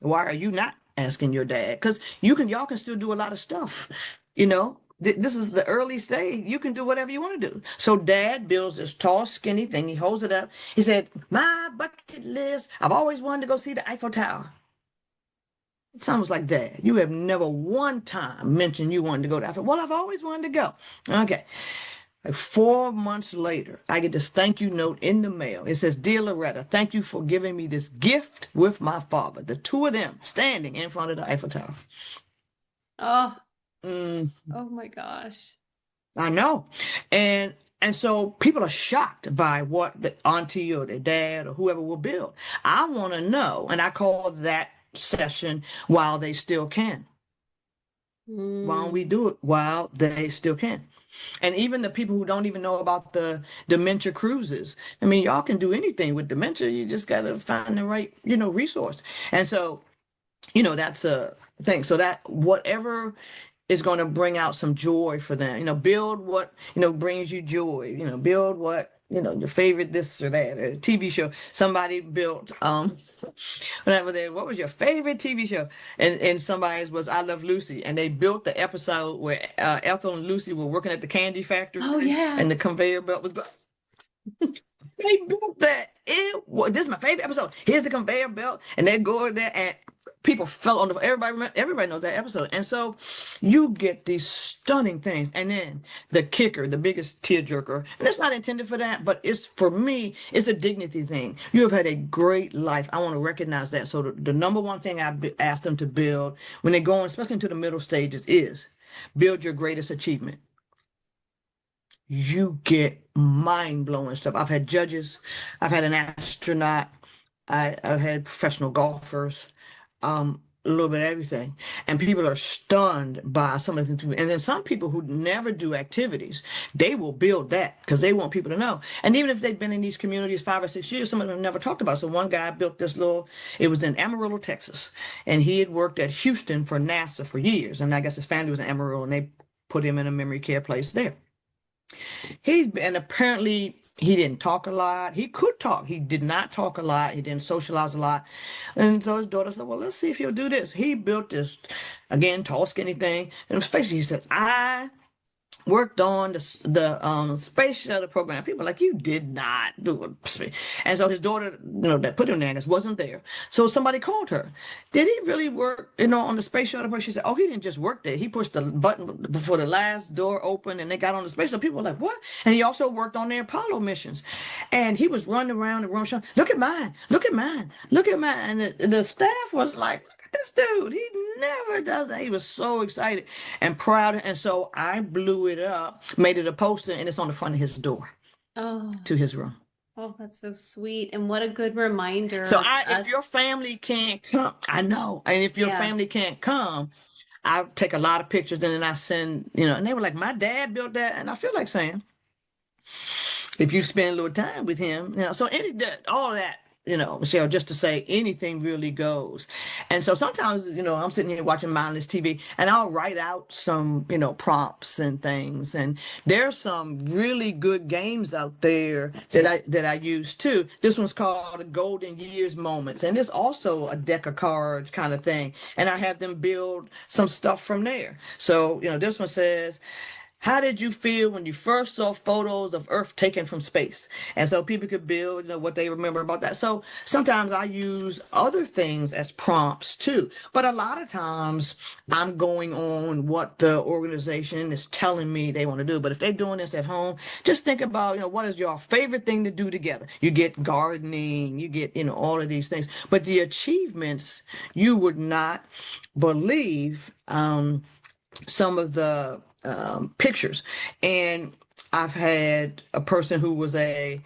why are you not asking your dad? Because y'all can still do a lot of stuff. This is the early stage. You can do whatever you want to do. So dad builds this tall, skinny thing. He holds it up. He said, my bucket list. I've always wanted to go see the Eiffel Tower. It sounds like, dad, you have never one time mentioned you wanted to go to Eiffel. Well, I've always wanted to go. Okay. Like 4 months later, I get this thank you note in the mail. It says, "Dear Loretta, thank you for giving me this gift with my father." The two of them standing in front of the Eiffel Tower. Oh, Mm, oh my gosh. I know. And so people are shocked by what the auntie or their dad or whoever will build. I want to know, and I call that session while they still can. Why don't we Mm. do it while they still can? And even the people who don't even know about the dementia cruises. I mean, y'all can do anything with dementia. You just got to find the right, resource. And so, that's a thing. So that whatever is going to bring out some joy for them, build what, brings you joy, build what, your favorite this or that, a TV show. Somebody built, whenever what was your favorite TV show? And somebody's was I Love Lucy. And they built the episode where Ethel and Lucy were working at the candy factory Oh yeah. and the conveyor belt was going. They built that. This is my favorite episode. Here's the conveyor belt, and they go there, and people fell on the. Everybody knows that episode, and so you get these stunning things, and then the kicker, the biggest tearjerker, and it's not intended for that, but it's for me, it's a dignity thing. You have had a great life. I want to recognize that. So the number one thing I ask them to build when they go on, especially into the middle stages, is build your greatest achievement. You get mind-blowing stuff. I've had judges, I've had an astronaut, I've had professional golfers, a little bit of everything. And people are stunned by some of the things. And then some people who never do activities, they will build that because they want people to know. And even if they've been in these communities 5 or 6 years, some of them never talked about it. So one guy built this it was in Amarillo, Texas. And he had worked at Houston for NASA for years. And I guess his family was in Amarillo, and they put him in a memory care place there. And apparently he didn't talk a lot. He could talk. He did not talk a lot. He didn't socialize a lot. And so his daughter said, "Well, let's see if he'll do this." He built this, again, tall, skinny thing. And basically he said, "I worked on the space shuttle program." People are like, "You did not do it." And so his daughter, that put him there, wasn't there. So somebody called her. "Did he really work, on the space shuttle program?" She said, "Oh, he didn't just work there. He pushed the button before the last door opened and they got on the space." So people were like, "What?" And he also worked on their Apollo missions. And he was running around the room showing, "Look at mine, look at mine, look at mine." And the staff was like, "This dude, he never does that." He was so excited and proud. And so I blew it up, made it a poster, and it's on the front of his door to his room. Oh, that's so sweet. And what a good reminder. So if your family can't come, I know. And if your family can't come, I take a lot of pictures and then I send, and they were like, "My dad built that." And I feel like saying, if you spend a little time with him, so all that, Michelle, just to say anything really goes. And so sometimes, I'm sitting here watching mindless TV and I'll write out some, prompts and things. And there's some really good games out there that I use too. This one's called the Golden Years Moments. And it's also a deck of cards kind of thing. And I have them build some stuff from there. So, this one says, "How did you feel when you first saw photos of Earth taken from space?" And so people could build, what they remember about that. So sometimes I use other things as prompts too. But a lot of times I'm going on what the organization is telling me they want to do. But if they're doing this at home, just think about, what is your favorite thing to do together? You get gardening, you get, all of these things. But the achievements, you would not believe some of the pictures. And I've had a person who was a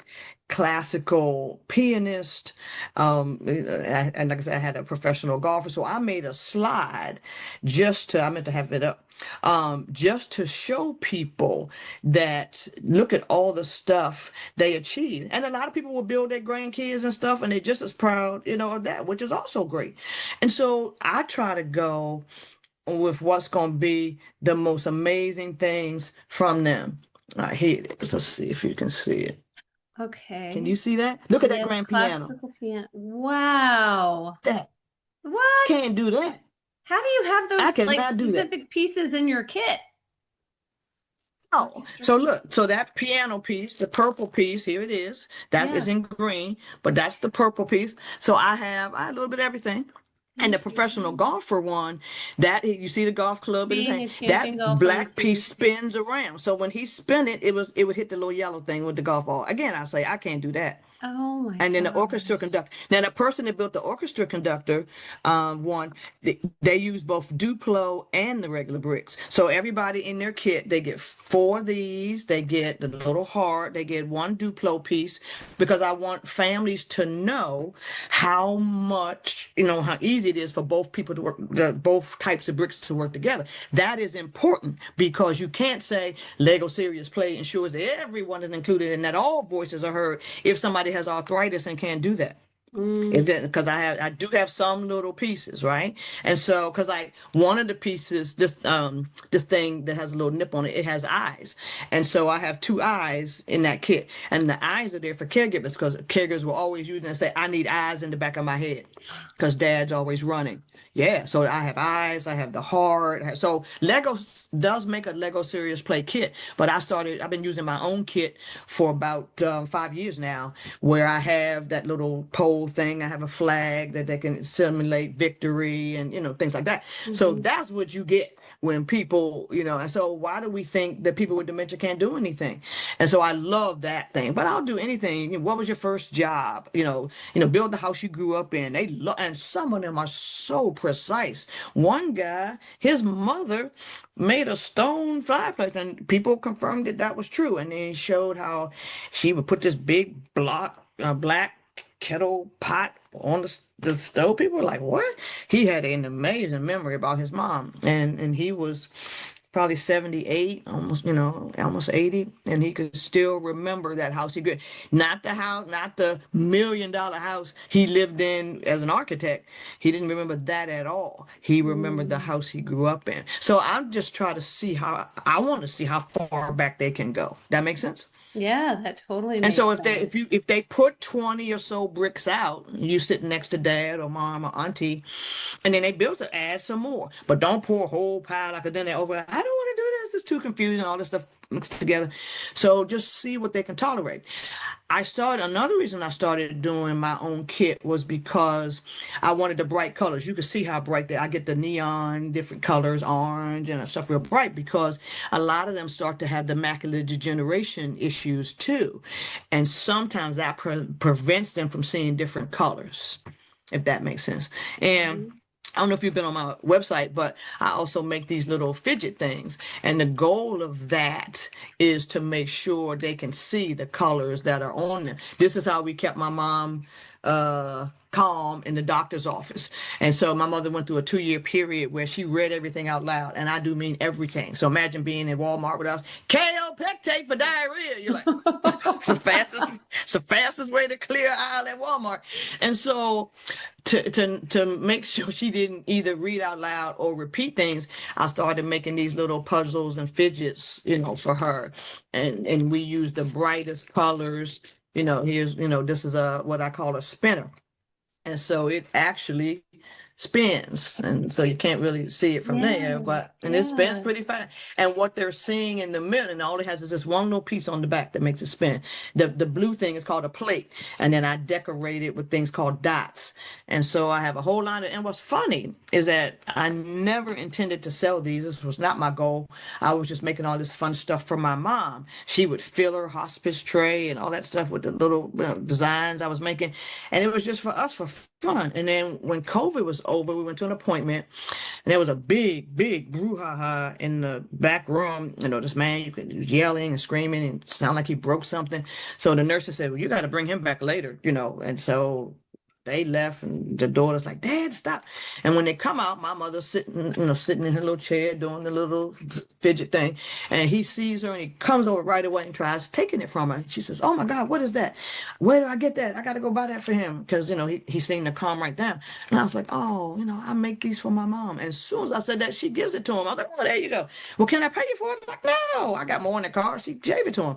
classical pianist, and like I said, I had a professional golfer. So I made a slide I meant to have it up, just to show people that look at all the stuff they achieved. And a lot of people will build their grandkids and stuff, and they're just as proud, of that, which is also great. And so I try to go with what's going to be the most amazing things from them. Here it is. Let's see if you can see it. Okay. Can you see that? Look at that grand piano. Wow. That. What? Can't do that. How do you have those I cannot do that. specific pieces in your kit? Oh, so look, so that piano piece, the purple piece, here it is. That is in green, but that's the purple piece. So I have a little bit of everything. And the Yes, professional golfer one, that you see the golf club in his being hand, a champion that golfer and black piece seeing. spins around. So when he spin it, it would hit the little yellow thing with the golf ball. Again, I say I can't do that. Oh my And then the orchestra gosh. conductor. Now, the person that built the orchestra conductor one, they use both Duplo and the regular bricks. So everybody in their kit, they get 4 of these. They get the little heart. They get 1 Duplo piece because I want families to know how much, how easy it is for both people to work, both types of bricks to work together. That is important because you can't say Lego Serious Play ensures that everyone is included and that all voices are heard if somebody has arthritis and can't do that. Mm. Because I do have some little pieces, right? And so because like one of the pieces, this thing that has a little nip on it, it has eyes. And so I have 2 eyes in that kit. And the eyes are there for caregivers because caregivers will always use it and say, I need eyes in the back of my head because dad's always running. Yeah, so I have eyes, I have the heart. So Lego does make a Lego Serious Play kit, but I've been using my own kit for about 5 years now, where I have that little pole thing. I have a flag that they can simulate victory and, things like that. So Mm-hmm. that's what you get when people, and so why do we think that people with dementia can't do anything? And so I love that thing, but I'll do anything. What was your first job? Build the house you grew up in. And some of them are so precise. One guy, his mother made a stone fireplace, and people confirmed that was true. And then he showed how she would put this big black kettle pot on the stove. People were like, "What?" He had an amazing memory about his mom, and he was probably 78, almost 80, and he could still remember that house he grew. Not the house, not the $1 million house he lived in as an architect. He didn't remember that at all. He remembered the Mm. house he grew up in. So I'm just trying to see I want to see how far back they can go. That makes sense? Yeah, that totally And makes so sense. if they put 20 or so bricks out, you sitting next to dad or mom or auntie, and then they build to add some more. But don't pour a whole pile like then they over. I don't want to do this. It's too confusing. All this stuff mixed together. So just see what they can tolerate. Another reason I started doing my own kit was because I wanted the bright colors. You can see how bright I get the neon, different colors, orange and stuff real bright because a lot of them start to have the macular degeneration issues too. And sometimes that prevents them from seeing different colors, if that makes sense. And Mhm. I don't know if you've been on my website, but I also make these little fidget things. And the goal of that is to make sure they can see the colors that are on them. This is how we kept my mom calm in the doctor's office. And so my mother went through a 2-year period where she read everything out loud. And I do mean everything. So imagine being in Walmart with us, KO pectate for diarrhea. You're like, it's the fastest way to clear aisle at Walmart. And so to make sure she didn't either read out loud or repeat things, I started making these little puzzles and fidgets, for her. And we use the brightest colors. This is what I call a spinner. And so it actually spins. And so you can't really see it from there, Yeah, and it spins yeah. pretty fast. And what they're seeing in the middle, and all it has is this one little piece on the back that makes it spin. The blue thing is called a plate. And then I decorate it with things called dots. And so I have a whole line and what's funny is that I never intended to sell these. This was not my goal. I was just making all this fun stuff for my mom. She would fill her hospice tray and all that stuff with the little designs I was making. And it was just for us for fun. And then when COVID was over, we went to an appointment and there was a big, big brouhaha in the back room. This man, he was yelling and screaming and sound like he broke something. So the nurses said, well, you got to bring him back later, and so they left and the daughter's like, Dad, stop. And when they come out, my mother's sitting in her little chair doing the little fidget thing. And he sees her and he comes over right away and tries taking it from her. She says, oh my God, what is that? Where do I get that? I got to go buy that for him. Because, he seemed to calm right down. And I was like, oh, I make these for my mom. And as soon as I said that, she gives it to him. I was like, oh, there you go. Well, can I pay you for it? I'm like, no, I got more in the car. She gave it to him.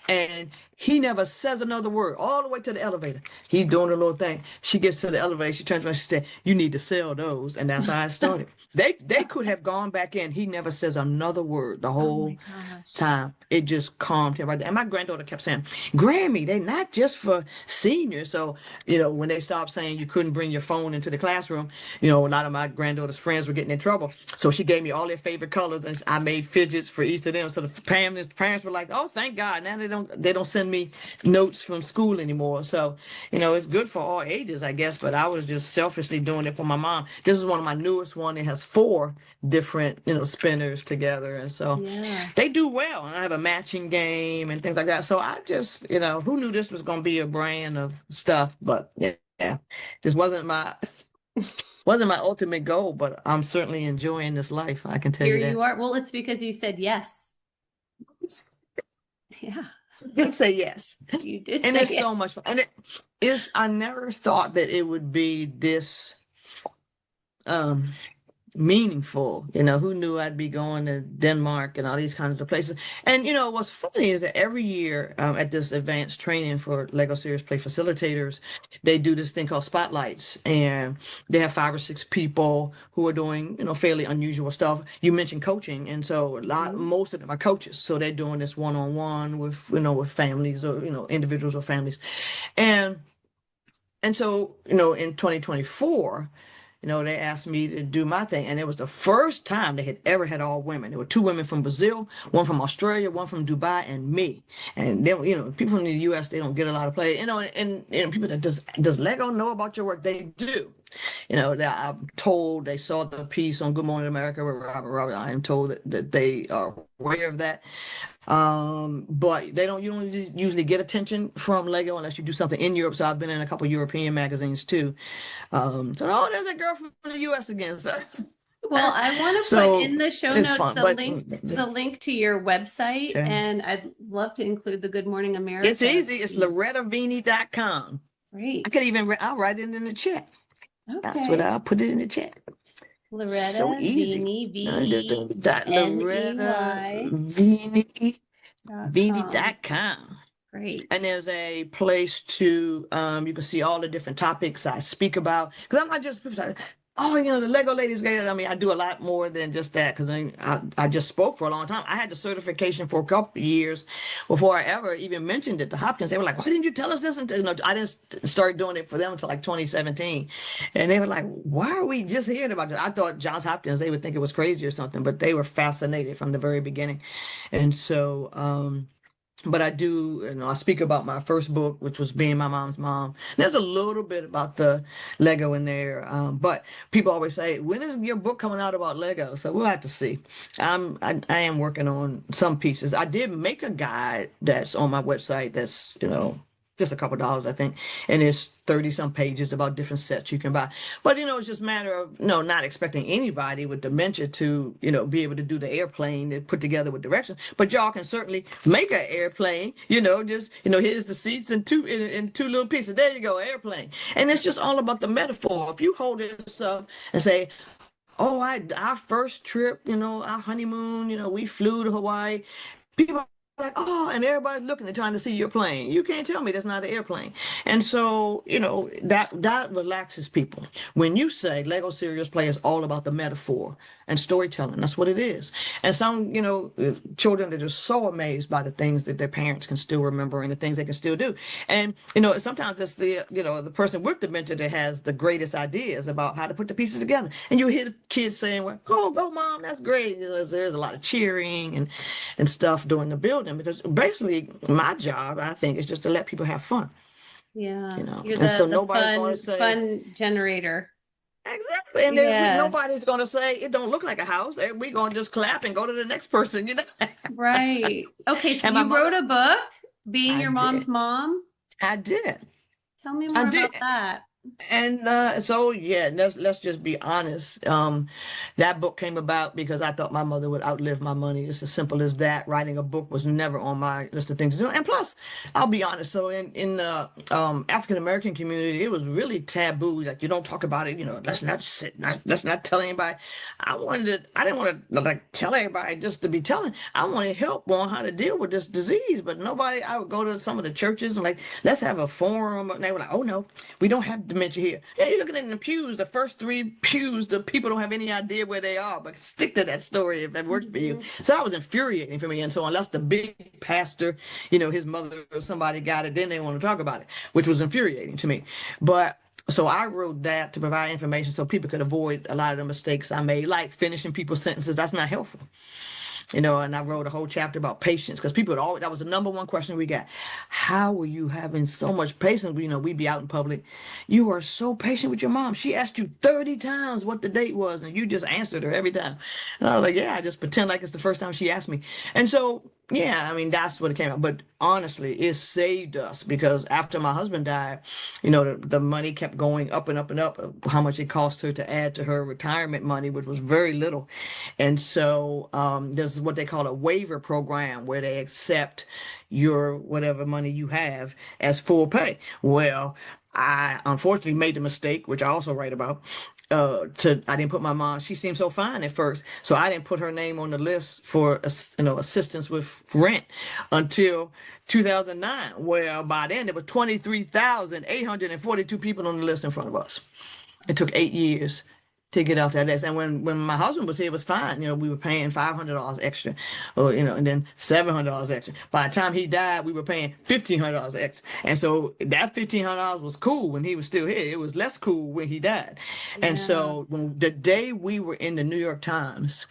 And He never says another word all the way to the elevator. He's doing a little thing. She gets to the elevator. She turns around. She said, "You need to sell those." And that's how I started. They could have gone back in. He never says another word the Oh my whole gosh. time. It just calmed him right there. And my granddaughter kept saying, "Grammy, they're not just for seniors." So, when they stopped saying you couldn't bring your phone into the classroom, a lot of my granddaughter's friends were getting in trouble. So she gave me all their favorite colors, and I made fidgets for each of them. So the parents were like, "Oh, thank God! Now they don't send me notes from school anymore." So, it's good for all ages, I guess. But I was just selfishly doing it for my mom. This is one of my newest one. It has 4 different, spinners together, and so Yeah. they do well. And I have a matching game and things like that. So I just, who knew this was going to be a brand of stuff? But yeah, this wasn't my ultimate goal, but I'm certainly enjoying this life. I can tell Here you that. you are. Well, it's because you said yes. Yeah. You say yes. You did And say it's yes. so much fun. And I never thought that it would be this um meaningful. Who knew I'd be going to Denmark and all these kinds of places. And what's funny is that every year at this advanced training for Lego Serious Play facilitators, they do this thing called spotlights, and they have 5 or 6 people who are doing fairly unusual stuff. You mentioned coaching, and so most of them are coaches, so they're doing this one-on-one with with families, or individuals or families, and so in 2024. They asked me to do my thing, and it was the first time they had ever had all women. There were 2 women from Brazil, one from Australia, one from Dubai, and me. And then, people from the U.S., they don't get a lot of play. And people that does Lego know about your work? They do. I'm told they saw the piece on Good Morning America with Robert. I am told that they are aware of that. But you don't usually get attention from Lego unless you do something in Europe. So I've been in a couple European magazines too. There's a girl from the US again. So, Well, I want to put in the show it's notes fun, the link to your website, okay. and I'd love to include the Good Morning America. It's easy. It's lorettaveney.com. Great. I'll write it in the chat. Okay. That's what I'll put it in the chat. Loretta So easy. Veney, Veney.com. Great. And there's a place to you can see all the different topics I speak about, because I'm not just people say, "Oh, the Lego ladies." I mean, I do a lot more than just that, because I just spoke for a long time. I had the certification for a couple of years before I ever even mentioned it to Hopkins. They were like, "Why didn't you tell us this?" Until I didn't start doing it for them until like 2017, and they were like, "Why are we just hearing about this?" I thought Johns Hopkins, they would think it was crazy or something, but they were fascinated from the very beginning, and so. But I do, I speak about my first book, which was Being My Mom's Mom. There's a little bit about the Lego in there, but people always say, "When is your book coming out about Lego?" So we'll have to see. I am working on some pieces. I did make a guide that's on my website. That's just a couple of dollars, I think, and it's 30 some pages about different sets you can buy. But it's just a matter of not expecting anybody with dementia to be able to do the airplane and put together with directions. But y'all can certainly make an airplane. Just here's the seats and two little pieces. There you go, airplane. And it's just all about the metaphor. If you hold this up and say, "Oh, our first trip, our honeymoon, we flew to Hawaii," people are like, "Oh," and everybody's looking and trying to see your plane. You can't tell me that's not an airplane. And so, that relaxes people. When you say Lego Serious Play is all about the metaphor and storytelling, that's what it is. And some, children are just so amazed by the things that their parents can still remember and the things they can still do. And, sometimes it's the person with dementia that has the greatest ideas about how to put the pieces together. And you hear the kids saying, "Well, go, Mom, that's great." There's a lot of cheering and stuff during the building, because basically my job, I think, is just to let people have fun. Yeah. You're And so the nobody's going to say fun generator. exactly, and then nobody's going to say it don't look like a house. We're going to just clap and go to the next person, Right. Okay, so And you wrote a book, Being Your Mom's did. Mom. I did. Tell me more about that. And so yeah, let's just be honest. That book came about because I thought my mother would outlive my money. It's as simple as that. Writing a book was never on my list of things to do. And plus, I'll be honest. So in the African American community, it was really taboo. Like you don't talk about it. Let's not sit. Let's not tell anybody. I didn't want to like tell everybody just to be telling. I wanted help on how to deal with this disease. But nobody. I would go to some of the churches and like let's have a forum. And they were like, oh no, we don't have dementia here. Yeah, you're looking at the pews, the first three pews, the people don't have any idea where they are, but stick to that story if that works for you. So that was infuriating for me. And so unless the big pastor, his mother or somebody got it, then they want to talk about it, which was infuriating to me. But so I wrote that to provide information so people could avoid a lot of the mistakes I made, like finishing people's sentences. That's not helpful. And I wrote a whole chapter about patience because people that was the number one question we got. How were you having so much patience? We'd be out in public. You are so patient with your mom. She asked you 30 times what the date was and you just answered her every time. And I was like, yeah, I just pretend like it's the first time she asked me. And so, yeah, I mean, that's what it came out. But honestly, it saved us because after my husband died, the money kept going up and up and up, how much it cost her to add to her retirement money, which was very little. And so there's what they call a waiver program where they accept your whatever money you have as full pay. Well, I unfortunately made the mistake, which I also write about. I didn't put my mom. She seemed so fine at first, so I didn't put her name on the list for assistance with rent until 2009. Well, by then there were 23,842 people on the list in front of us. It took 8 years to get off that list. And when my husband was here, it was fine. We were paying $500 extra, or and then $700 extra. By the time he died, we were paying $1,500 extra. And so that $1,500 was cool when he was still here. It was less cool when he died. Yeah. And so when the day we were in the New York Times,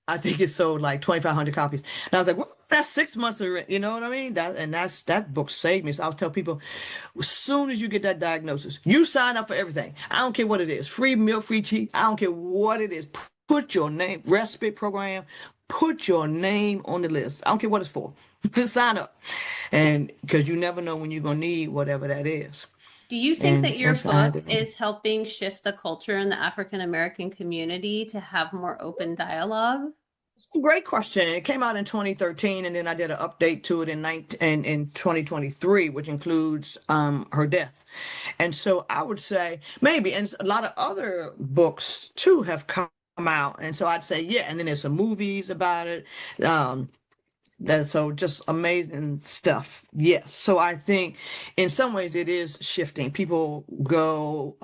I think it sold like 2,500 copies. And I was like, well, that's 6 months of rent. You know what I mean? That book saved me. So I'll tell people, as soon as you get that diagnosis, you sign up for everything. I don't care what it is. Free milk, free tea. I don't care what it is. Put your name, respite program, put your name on the list. I don't care what it's for. Sign up. And because you never know when you're going to need whatever that is. Do you think that your book is helping shift the culture in the African American community to have more open dialogue? Great question. It came out in 2013, and then I did an update to it in 2023, which includes her death. And so I would say maybe, and a lot of other books too have come out. And so I'd say, yeah. And then there's some movies about it. So just amazing stuff. Yes. So I think in some ways it is shifting. People go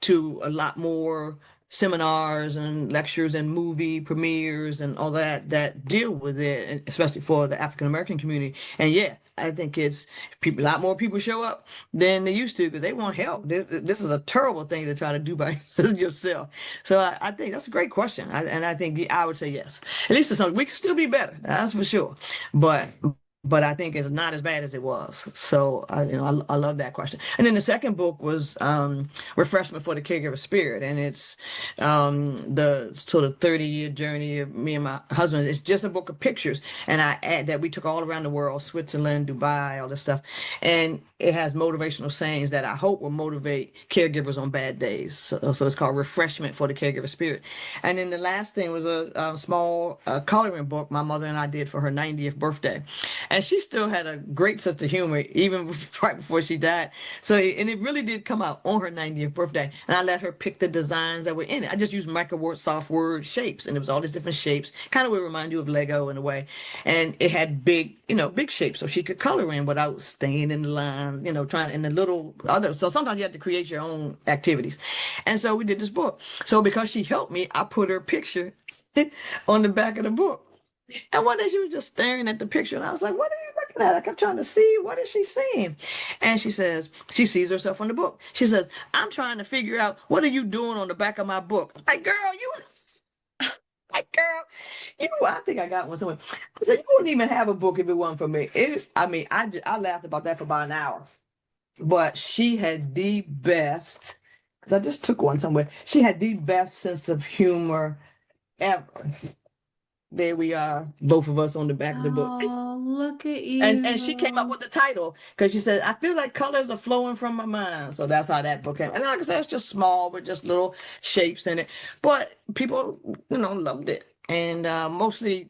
to a lot more seminars and lectures and movie premieres and all that deal with it, especially for the African American community. And yeah, I think it's a lot more people show up than they used to because they want help. This is a terrible thing to try to do by yourself. So I think that's a great question. And I think I would say yes. At least to some, we can still be better. That's for sure. But I think it's not as bad as it was. So I love that question. And then the second book was Refreshment for the Caregiver Spirit, and it's the sort of 30-year journey of me and my husband. It's just a book of pictures, and I add that we took all around the world, Switzerland, Dubai, all this stuff, and it has motivational sayings that I hope will motivate caregivers on bad days. So it's called Refreshment for the Caregiver Spirit. And then the last thing was a small coloring book my mother and I did for her 90th birthday. And she still had a great sense of humor, even right before she died. So, and it really did come out on her 90th birthday. And I let her pick the designs that were in it. I just used Microsoft Word shapes, and it was all these different shapes. Kind of would remind you of Lego in a way. And it had big shapes, so she could color in without staying in the lines, trying in the little other. So sometimes you have to create your own activities. And so we did this book. So because she helped me, I put her picture on the back of the book. And one day she was just staring at the picture, and I was like, what are you looking at? I kept trying to see, what is she seeing? And she says, she sees herself on the book. She says, I'm trying to figure out, what are you doing on the back of my book? Like, girl, I think I got one somewhere. I said, you wouldn't even have a book if it wasn't for me. I laughed about that for about an hour. But she had the best, because I just took one somewhere. She had the best sense of humor ever. There we are, both of us on the back of the book. Oh, look at And she came up you. with the title because she said, I feel like colors are flowing from my mind. So that's how that book came. And like I said, it's just small with just little shapes in it. But people, loved it. And mostly,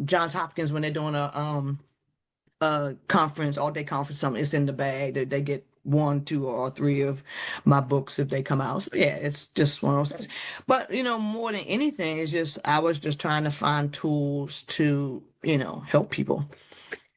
Johns Hopkins, when they're doing a conference, all day conference, something, it's in the bag. They get one, two, or three of my books if they come out. So yeah, it's just one of those things. But more than anything, it's just I was just trying to find tools to, help people.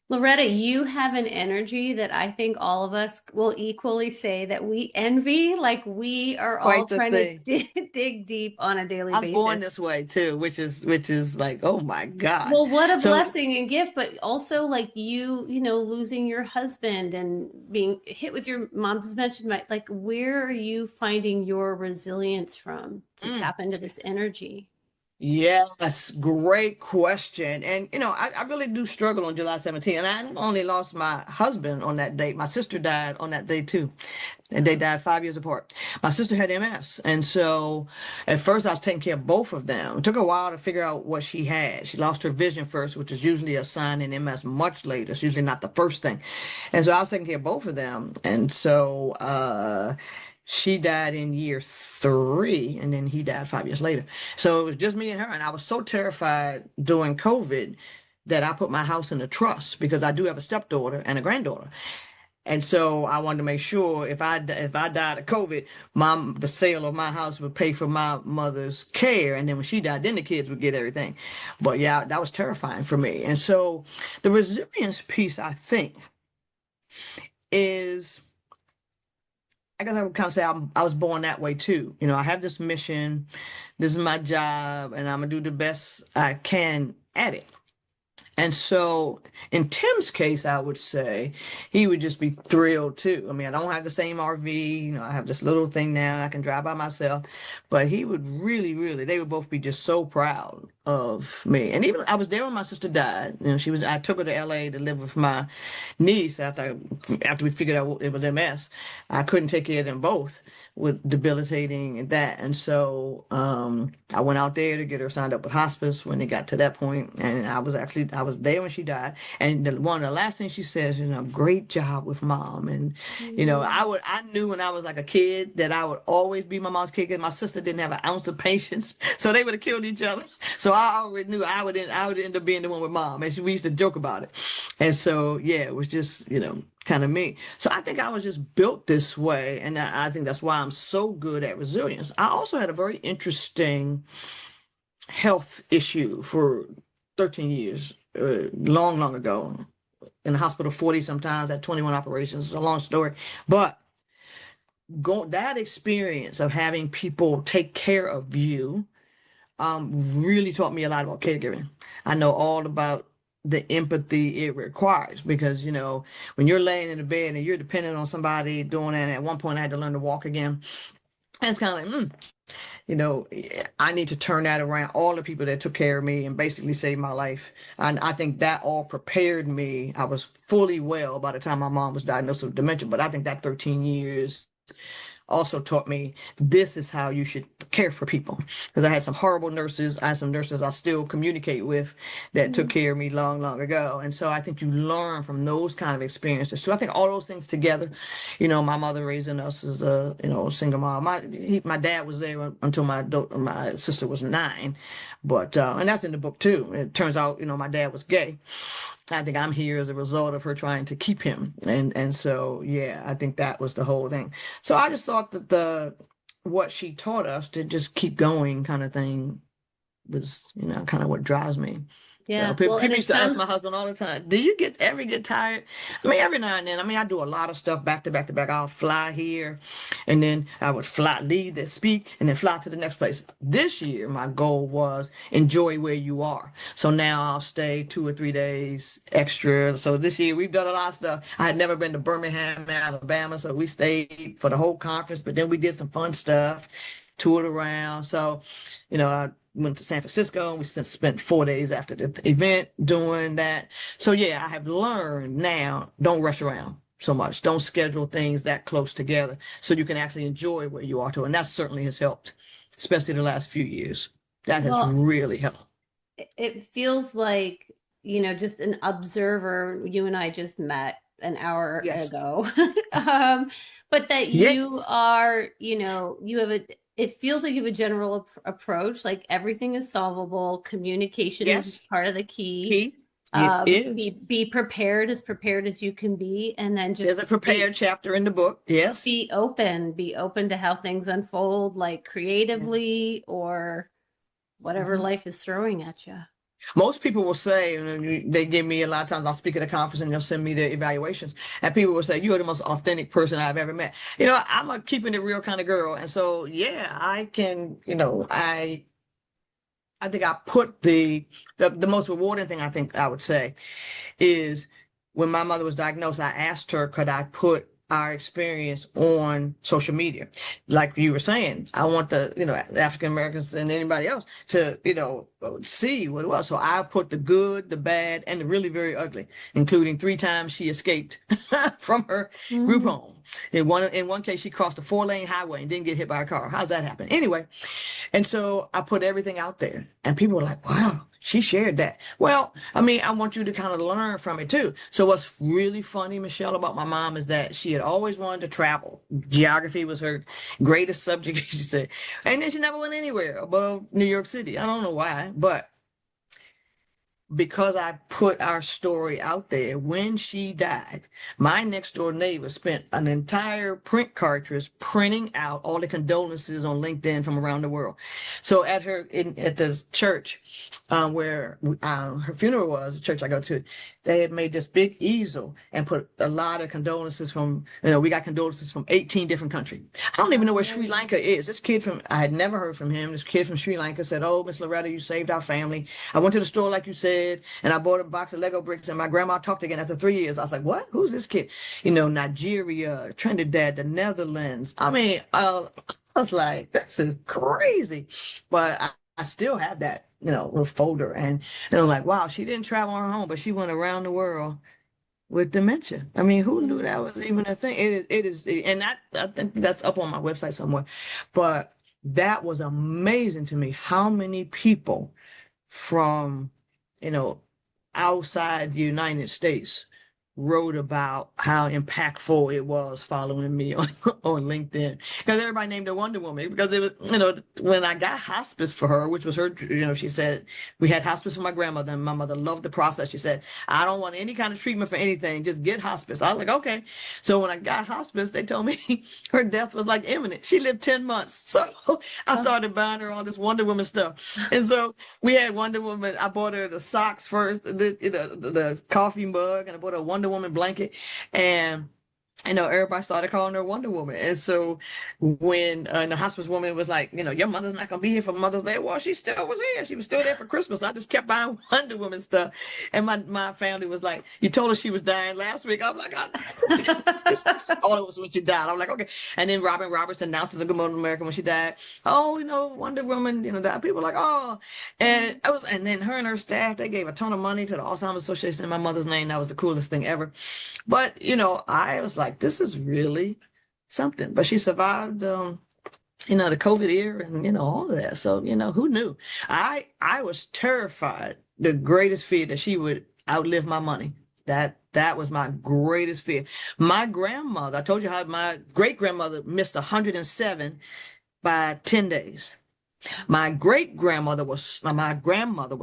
Loretta, you have an energy that I think all of us will equally say that we envy. Like we It's are all quite the trying to thing. dig deep on a daily I was born basis. this way too, which is like, oh my God. Well, what a So blessing and gift, but also like losing your husband and being hit with your mom's dementia. Like, where are you finding your resilience from to mm, tap into this energy? yes, great question. And I really do struggle on July 17th. And I not only lost my husband on that date, my sister died on that day too. And they died 5 years apart. My sister had MS. And so at first I was taking care of both of them. It took a while to figure out what she had. She lost her vision first, which is usually a sign in MS much later. It's usually not the first thing. And so I was taking care of both of them. And so she died in year 3, and then he died 5 years later. So it was just me and her. And I was so terrified during COVID that I put my house in a trust because I do have a stepdaughter and a granddaughter. And so I wanted to make sure if I died of COVID, the sale of my house would pay for my mother's care, and then when she died, then the kids would get everything. But yeah, that was terrifying for me. And so the resilience piece, I think, is I guess I would kind of say I was born that way too. I have this mission, this is my job, and I'm gonna do the best I can at it. And so in Tim's case, I would say he would just be thrilled too. I mean, I don't have the same RV, I have this little thing now and I can drive by myself, but he would really, really, they would both be just so proud of me. And even I was there when my sister died. I took her to LA to live with my niece after we figured out it was MS. I couldn't take care of them both with debilitating and that. And so I went out there to get her signed up with hospice when it got to that point. And I was there when she died. And one of the last things she says, great job with mom. And Mm. I knew when I was like a kid that I would always be my mom's kid because my sister didn't have an ounce of patience. So they would have killed each other. So I already knew I would end up being the one with mom. And we used to joke about it. And so yeah, it was just, kind of me. So I think I was just built this way. And I think that's why I'm so good at resilience. I also had a very interesting health issue for 13 years, long, long ago. In the hospital 40 sometimes, at 21 operations. It's a long story. But that experience of having people take care of you really taught me a lot about caregiving. I know all about the empathy it requires because when you're laying in the bed and you're dependent on somebody doing that. At one point, I had to learn to walk again. And it's kind of like, I need to turn that around. All the people that took care of me and basically saved my life. And I think that all prepared me. I was fully well by the time my mom was diagnosed with dementia, but I think that 13 years also taught me this is how you should care for people. Because I had some horrible nurses. I had some nurses I still communicate with that took care of me long, long ago. And so I think you learn from those kind of experiences. So I think all those things together, my mother raising us as a, single mom. My dad was there until my sister was 9. But, and that's in the book too. It turns out, my dad was gay. I think I'm here as a result of her trying to keep him. And so yeah, I think that was the whole thing. So I just thought that what she taught us to just keep going kind of thing was, kind of what drives me. So Yeah. Well, and people it used to ask my sounds husband all the time, do you ever get tired? I mean, every now and then. I mean, I do a lot of stuff back to back to back. I'll fly here and then I would leave there, speak, and then fly to the next place. This year, my goal was enjoy where you are. So now I'll stay 2 or 3 days extra. So this year we've done a lot of stuff. I had never been to Birmingham, Alabama, so we stayed for the whole conference, but then we did some fun stuff, toured around. So, I went to San Francisco and we spent 4 days after the event doing that. So yeah, I have learned now, don't rush around so much. Don't schedule things that close together so you can actually enjoy where you are to. And that certainly has helped, especially the last few years. That has well, really helped. it feels like just an observer. You and I just met an hour Yes. ago. But that you Yes. are, you have it feels like you have a general approach, like everything is solvable. Communication is Yes. part of the key. Key. It is. Be prepared as you can be, and then There's just a prepared chapter in the book. Yes. be open to how things unfold, like creatively or whatever Mhm. life is throwing at you. Most people will say, and they give me a lot of times, I'll speak at a conference and they'll send me the evaluations. And people will say, you are the most authentic person I've ever met. I'm a keeping it real kind of girl. And so, yeah, I can, I think I put the most rewarding thing I think I would say is when my mother was diagnosed, I asked her, could I put our experience on social media? Like you were saying, I want African Americans and anybody else to, see what it was. So I put the good, the bad, and the really very ugly, including 3 times she escaped from her group Mm. home. In one case, she crossed a 4-lane highway and didn't get hit by a car. How's that happen? Anyway, and so I put everything out there, and people were like, wow, she shared that. Well, I mean, I want you to kind of learn from it too. So what's really funny, Michelle, about my mom is that she had always wanted to travel. Geography was her greatest subject, she said. And then she never went anywhere above New York City. I don't know why, but because I put our story out there, when she died, my next door neighbor spent an entire print cartridge printing out all the condolences on LinkedIn from around the world. So at the church where her funeral was, the church I go to, they had made this big easel and put a lot of condolences from, we got condolences from 18 different countries. I don't even know where Sri Lanka is. I had never heard from him. This kid from Sri Lanka said, oh, Miss Loretta, you saved our family. I went to the store like you said, and I bought a box of Lego bricks, and my grandma talked again after 3 years. I was like, what? Who's this kid? Nigeria, Trinidad, the Netherlands. I mean, I was like, this is crazy. But I still have that, little folder. And I'm like, wow, she didn't travel on her own, but she went around the world with dementia. I mean, who knew that was even a thing? It is, and I think that's up on my website somewhere. But that was amazing to me. How many people from, you know, outside the United States wrote about how impactful it was following me on, on LinkedIn. Because everybody named her Wonder Woman. Because it was, when I got hospice for her, which was her, she said, we had hospice for my grandmother, and my mother loved the process. She said, I don't want any kind of treatment for anything, just get hospice. I was like, okay. So when I got hospice, they told me her death was like imminent. She lived 10 months. So I started buying her all this Wonder Woman stuff. And so we had Wonder Woman. I bought her the socks first, the coffee mug, and I bought her a Wonder Woman blanket. And everybody started calling her Wonder Woman. And so when the hospice woman was like, your mother's not going to be here for Mother's Day. Well, she still was here. She was still there for Christmas. I just kept buying Wonder Woman stuff. And my family was like, you told her she was dying last week. I'm like, all it was when she died. I'm like, okay. And then Robin Roberts announced in the Good Morning America when she died, oh, Wonder Woman, died. People were like, oh. And then her and her staff, they gave a ton of money to the Alzheimer's Association in my mother's name. That was the coolest thing ever. But, I was like, this is really something. But she survived, the COVID era and, all of that. So, who knew? I was terrified. The greatest fear that she would outlive my money. That was my greatest fear. My grandmother, I told you how my great grandmother missed 107 by 10 days. My grandmother was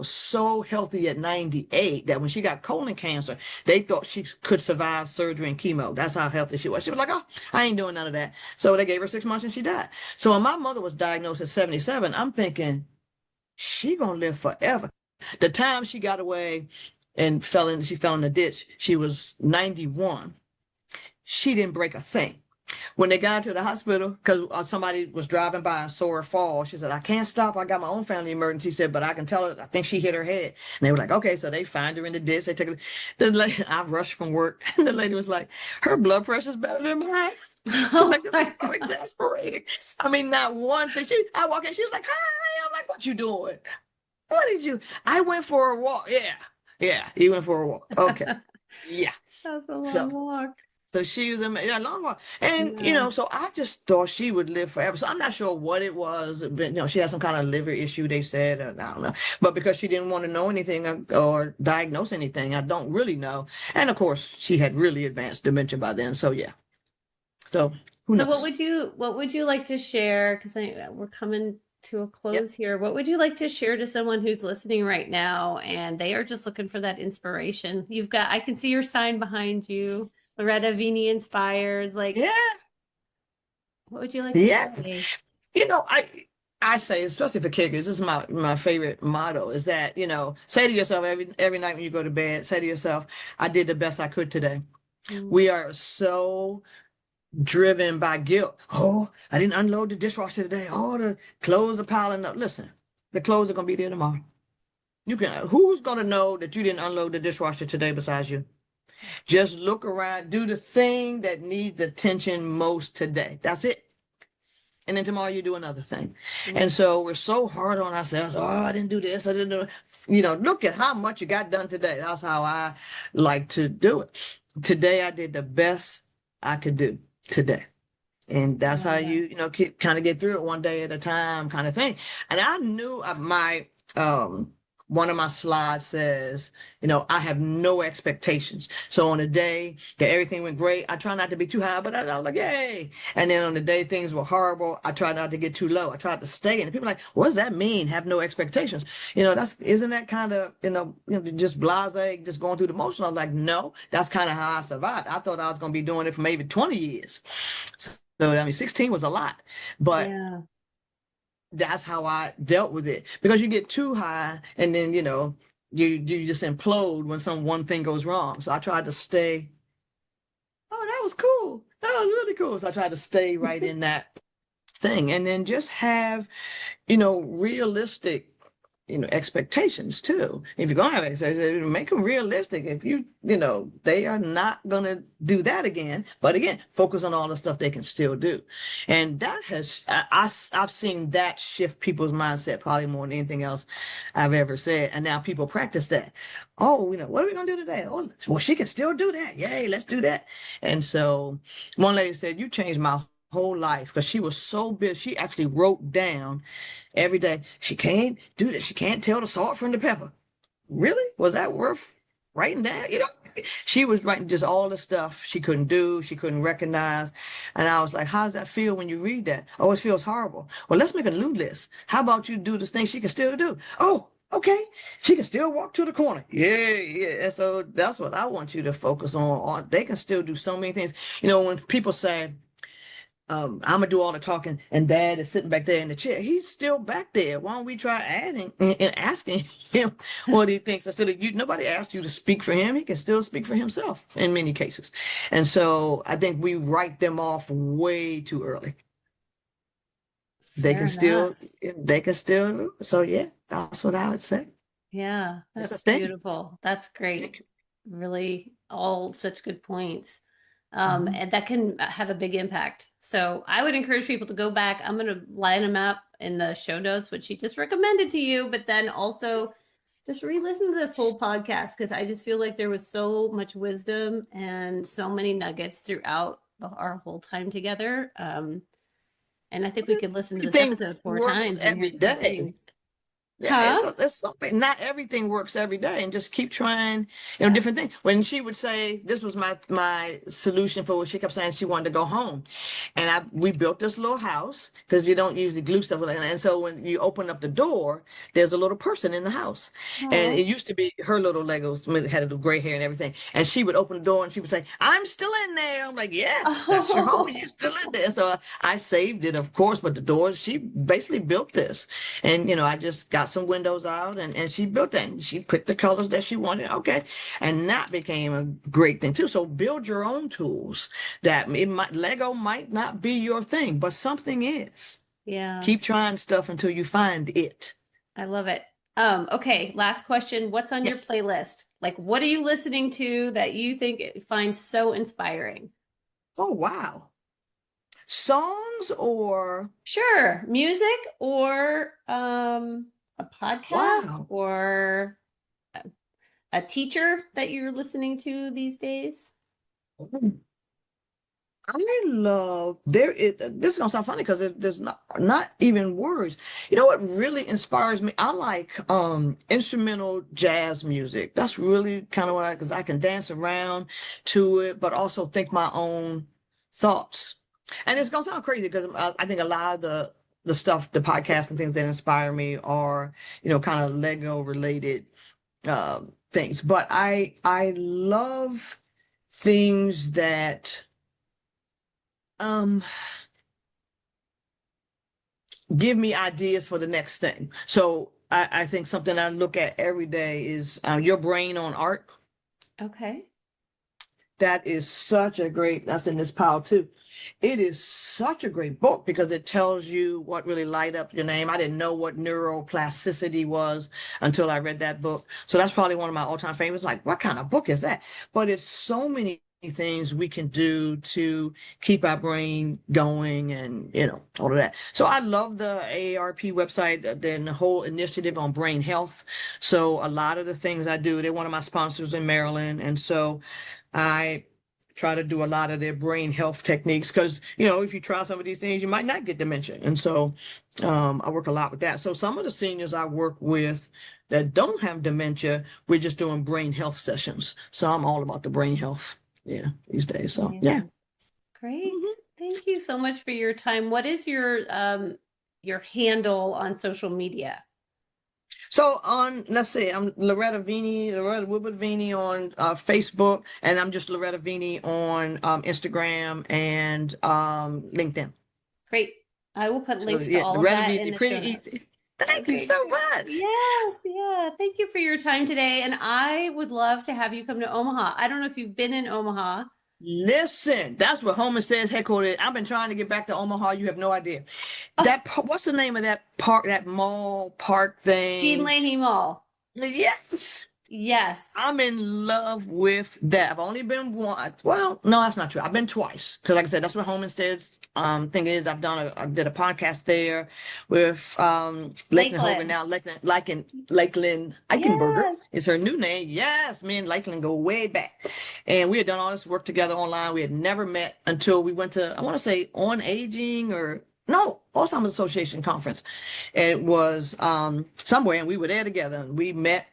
so healthy at 98 that when she got colon cancer, they thought she could survive surgery and chemo. That's how healthy she was. She was like, oh, I ain't doing none of that. So they gave her 6 months and she died. So when my mother was diagnosed at 77, I'm thinking, she gonna live forever. The time she got away and she fell in the ditch, she was 91. She didn't break a thing. When they got to the hospital, because somebody was driving by and saw her fall, she said, I can't stop. I got my own family emergency. She said, but I can tell her, I think she hit her head. And they were like, okay. So they find her in the ditch. They take her. The lady, I rushed from work. And the lady was like, her blood pressure's better than mine. I'm like, this is so exasperating. I mean, not one thing. I walk in, she was like, hi. I'm like, what you doing? What did you? I went for a walk. Yeah. Yeah. You went for a walk. Okay. Yeah. That's a long So walk. So she was a long while. And, Yeah. so I just thought she would live forever. So I'm not sure what it was, but, she had some kind of liver issue, they said, or I don't know. But because she didn't want to know anything or diagnose anything, I don't really know. And of course, she had really advanced dementia by then. So yeah. So who So knows? what would you like to share? Because we're coming to a Yep. close here. What would you like to share to someone who's listening right now and they are just looking for that inspiration? I can see your sign behind you. Loretta Veney inspires. Like, Yeah. what would you like to Yeah. say? You know, I say, especially for caregivers, this is my favorite motto is that, say to yourself every night when you go to bed, say to yourself, I did the best I could today. Mm, We are so driven by guilt. Oh, I didn't unload the dishwasher today. Oh, the clothes are piling up. Listen, the clothes are gonna be there tomorrow. Who's gonna know that you didn't unload the dishwasher today besides you? Just look around, do the thing that needs attention most today. That's it. And then tomorrow you do another thing. And mm. so we're so hard on ourselves. Oh, I didn't do this. I didn't do it. Look at how much you got done today. That's how I like to do it. Today I did the best I could do today. And I that's how love that. kind of get through it one day at a time kind of thing. And I knew one of my slides says, I have no expectations. So on a day that everything went great, I try not to be too high, but I was like, yay. And then on the day things were horrible, I tried not to get too low. I tried to stay. And people are like, what does that mean? Have no expectations. Isn't that kind of, just blasé, just going through the motion? I was like, no, that's kind of how I survived. I thought I was going to be doing it for maybe 20 years. So, I mean, 16 was a lot, but Yeah. that's how I dealt with it because you get too high and then, you just implode when one thing goes wrong. So I tried to stay. Oh, that was cool. That was really cool. So I tried to stay right in that thing and then just have, realistic expectations too. If you're gonna have expectations, make them realistic. If they are not gonna do that again, but again, focus on all the stuff they can still do, and that I've seen that shift people's mindset probably more than anything else I've ever said. And now people practice that. Oh, what are we gonna do today? Oh, well, she can still do that. Yay, let's do that. And so one lady said, "You changed my whole life," because she was so busy. She actually wrote down every day. She can't do this. She can't tell the salt from the pepper. Really? Was that worth writing down? She was writing just all the stuff she couldn't do, she couldn't recognize. And I was like, how does that feel when you read that? Oh, it feels horrible. Well, let's make a new list. How about you do the things she can still do? Oh, okay. She can still walk to the corner. Yeah, yeah. And so that's what I want you to focus on. They can still do so many things. When people say, I'm gonna do all the talking, and Dad is sitting back there in the chair. He's still back there. Why don't we try adding and asking him what he thinks instead of you? Nobody asked you to speak for him. He can still speak for himself in many cases. And so I think we write them off way too early. They Fair can enough. still, they can still. So yeah, that's what I would say. Yeah, It's a that's thing. beautiful. That's great. Thank you. Really, all such good points. Mhm. And that can have a big impact. So I would encourage people to go back. I'm going to line them up in the show notes, which she just recommended to you, but then also just re-listen to this whole podcast because I just feel like there was so much wisdom and so many nuggets throughout our whole time together. And I think we could listen to this Everything episode four works times and hear every different day. things. Yeah, Huh? it's something. Not everything works every day, and just keep trying, Yeah. different things. When she would say, "This was my solution for what," she kept saying she wanted to go home, and we built this little house because you don't usually glue stuff like that. And so when you open up the door, there's a little person in the house, and Oh. it used to be her little Legos had a little gray hair and everything. And she would open the door and she would say, "I'm still in there." I'm like, "Yes, that's your home. Oh. You're still in there." So I saved it, of course, but the doors she basically built this. And, I just got some windows out and she built that. And she picked the colors that she wanted. Okay. And that became a great thing too. So build your own tools Lego might not be your thing, but something is. Yeah. Keep trying stuff until you find it. I love it. Okay, last question. What's on your Yes. playlist? Like, what are you listening to that you think find so inspiring? Oh, wow. Songs or Sure, music or a podcast wow. or a teacher that you're listening to these days? I love there is this is gonna sound funny because there's not even words. You know what really inspires me? I like instrumental jazz music. That's really kind of what because I can dance around to it, but also think my own thoughts. And it's gonna sound crazy because I think a lot of the stuff, the podcasts and things that inspire me are, kind of Lego related things. But I love things that um give me ideas for the next thing. So I think something I look at every day is Your Brain on Art. Okay. That is such a great, that's in this pile too. It is such a great book because it tells you what really light up your name. I didn't know what neuroplasticity was until I read that book. So that's probably one of my all-time favorites. Like, what kind of book is that? But it's so many things we can do to keep our brain going and, all of that. So I love the AARP website, the whole initiative on brain health. So a lot of the things I do, they're one of my sponsors in Maryland. And so I try to do a lot of their brain health techniques because, if you try some of these things, you might not get dementia. And so I work a lot with that. So some of the seniors I work with that don't have dementia, we're just doing brain health sessions. So I'm all about the brain health, these days. So, yeah. Great. Mhm. Thank you so much for your time. What is your handle on social media? So let's see, I'm Loretta Woodward Veney on Facebook, and I'm just Loretta Veney on Instagram and LinkedIn. Great. I will put So links to yeah, all of Loretta that in Veney, the pretty show notes. easy. Thank you Okay, so great. much. Yes, yeah. Thank you for your time today. And I would love to have you come to Omaha. I don't know if you've been in Omaha. Listen, that's what Home Instead's headquarters. I've been trying to get back to Omaha. You have no idea. Oh, What's the name of that park, that mall park Jean thing? Leahy Mall. Yes. Yes. I'm in love with that. I've only been one. Well, no, that's not true. I've been twice because, like I said, that's what Home Instead's thing is. I did a podcast there with Lakeland Hogan, Lakeland. now Lakeland Eichenberger Yes. is her new name. Yes, me and Lakeland go way back, and we had done all this work together online. We had never met until we went to, I want to say, On Aging or no, Alzheimer's Association conference. It was somewhere, and we were there together, and we met.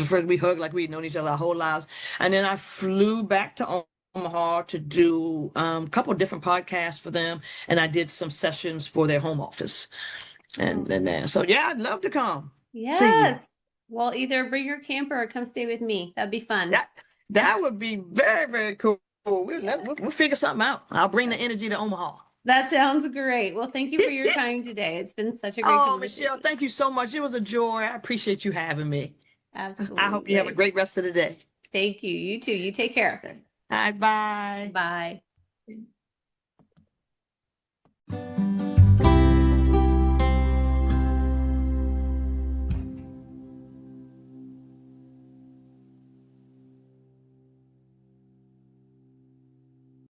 First, we hugged like we'd known each other our whole lives. And then I flew back to Omaha to do a couple of different podcasts for them. And I did some sessions for their home office. And then, so yeah, I'd love to come see you. Yes. Well, either bring your camper or come stay with me. That'd be fun. That would be very, very cool. We'll figure something out. I'll bring the energy to Omaha. That sounds great. Well, thank you for your time today. It's been such a great Oh, conversation. Michelle, thank you so much. It was a joy. I appreciate you having me. Absolutely. I hope you have a great rest of the day. Thank you. You too. You take care. All right, bye. Bye.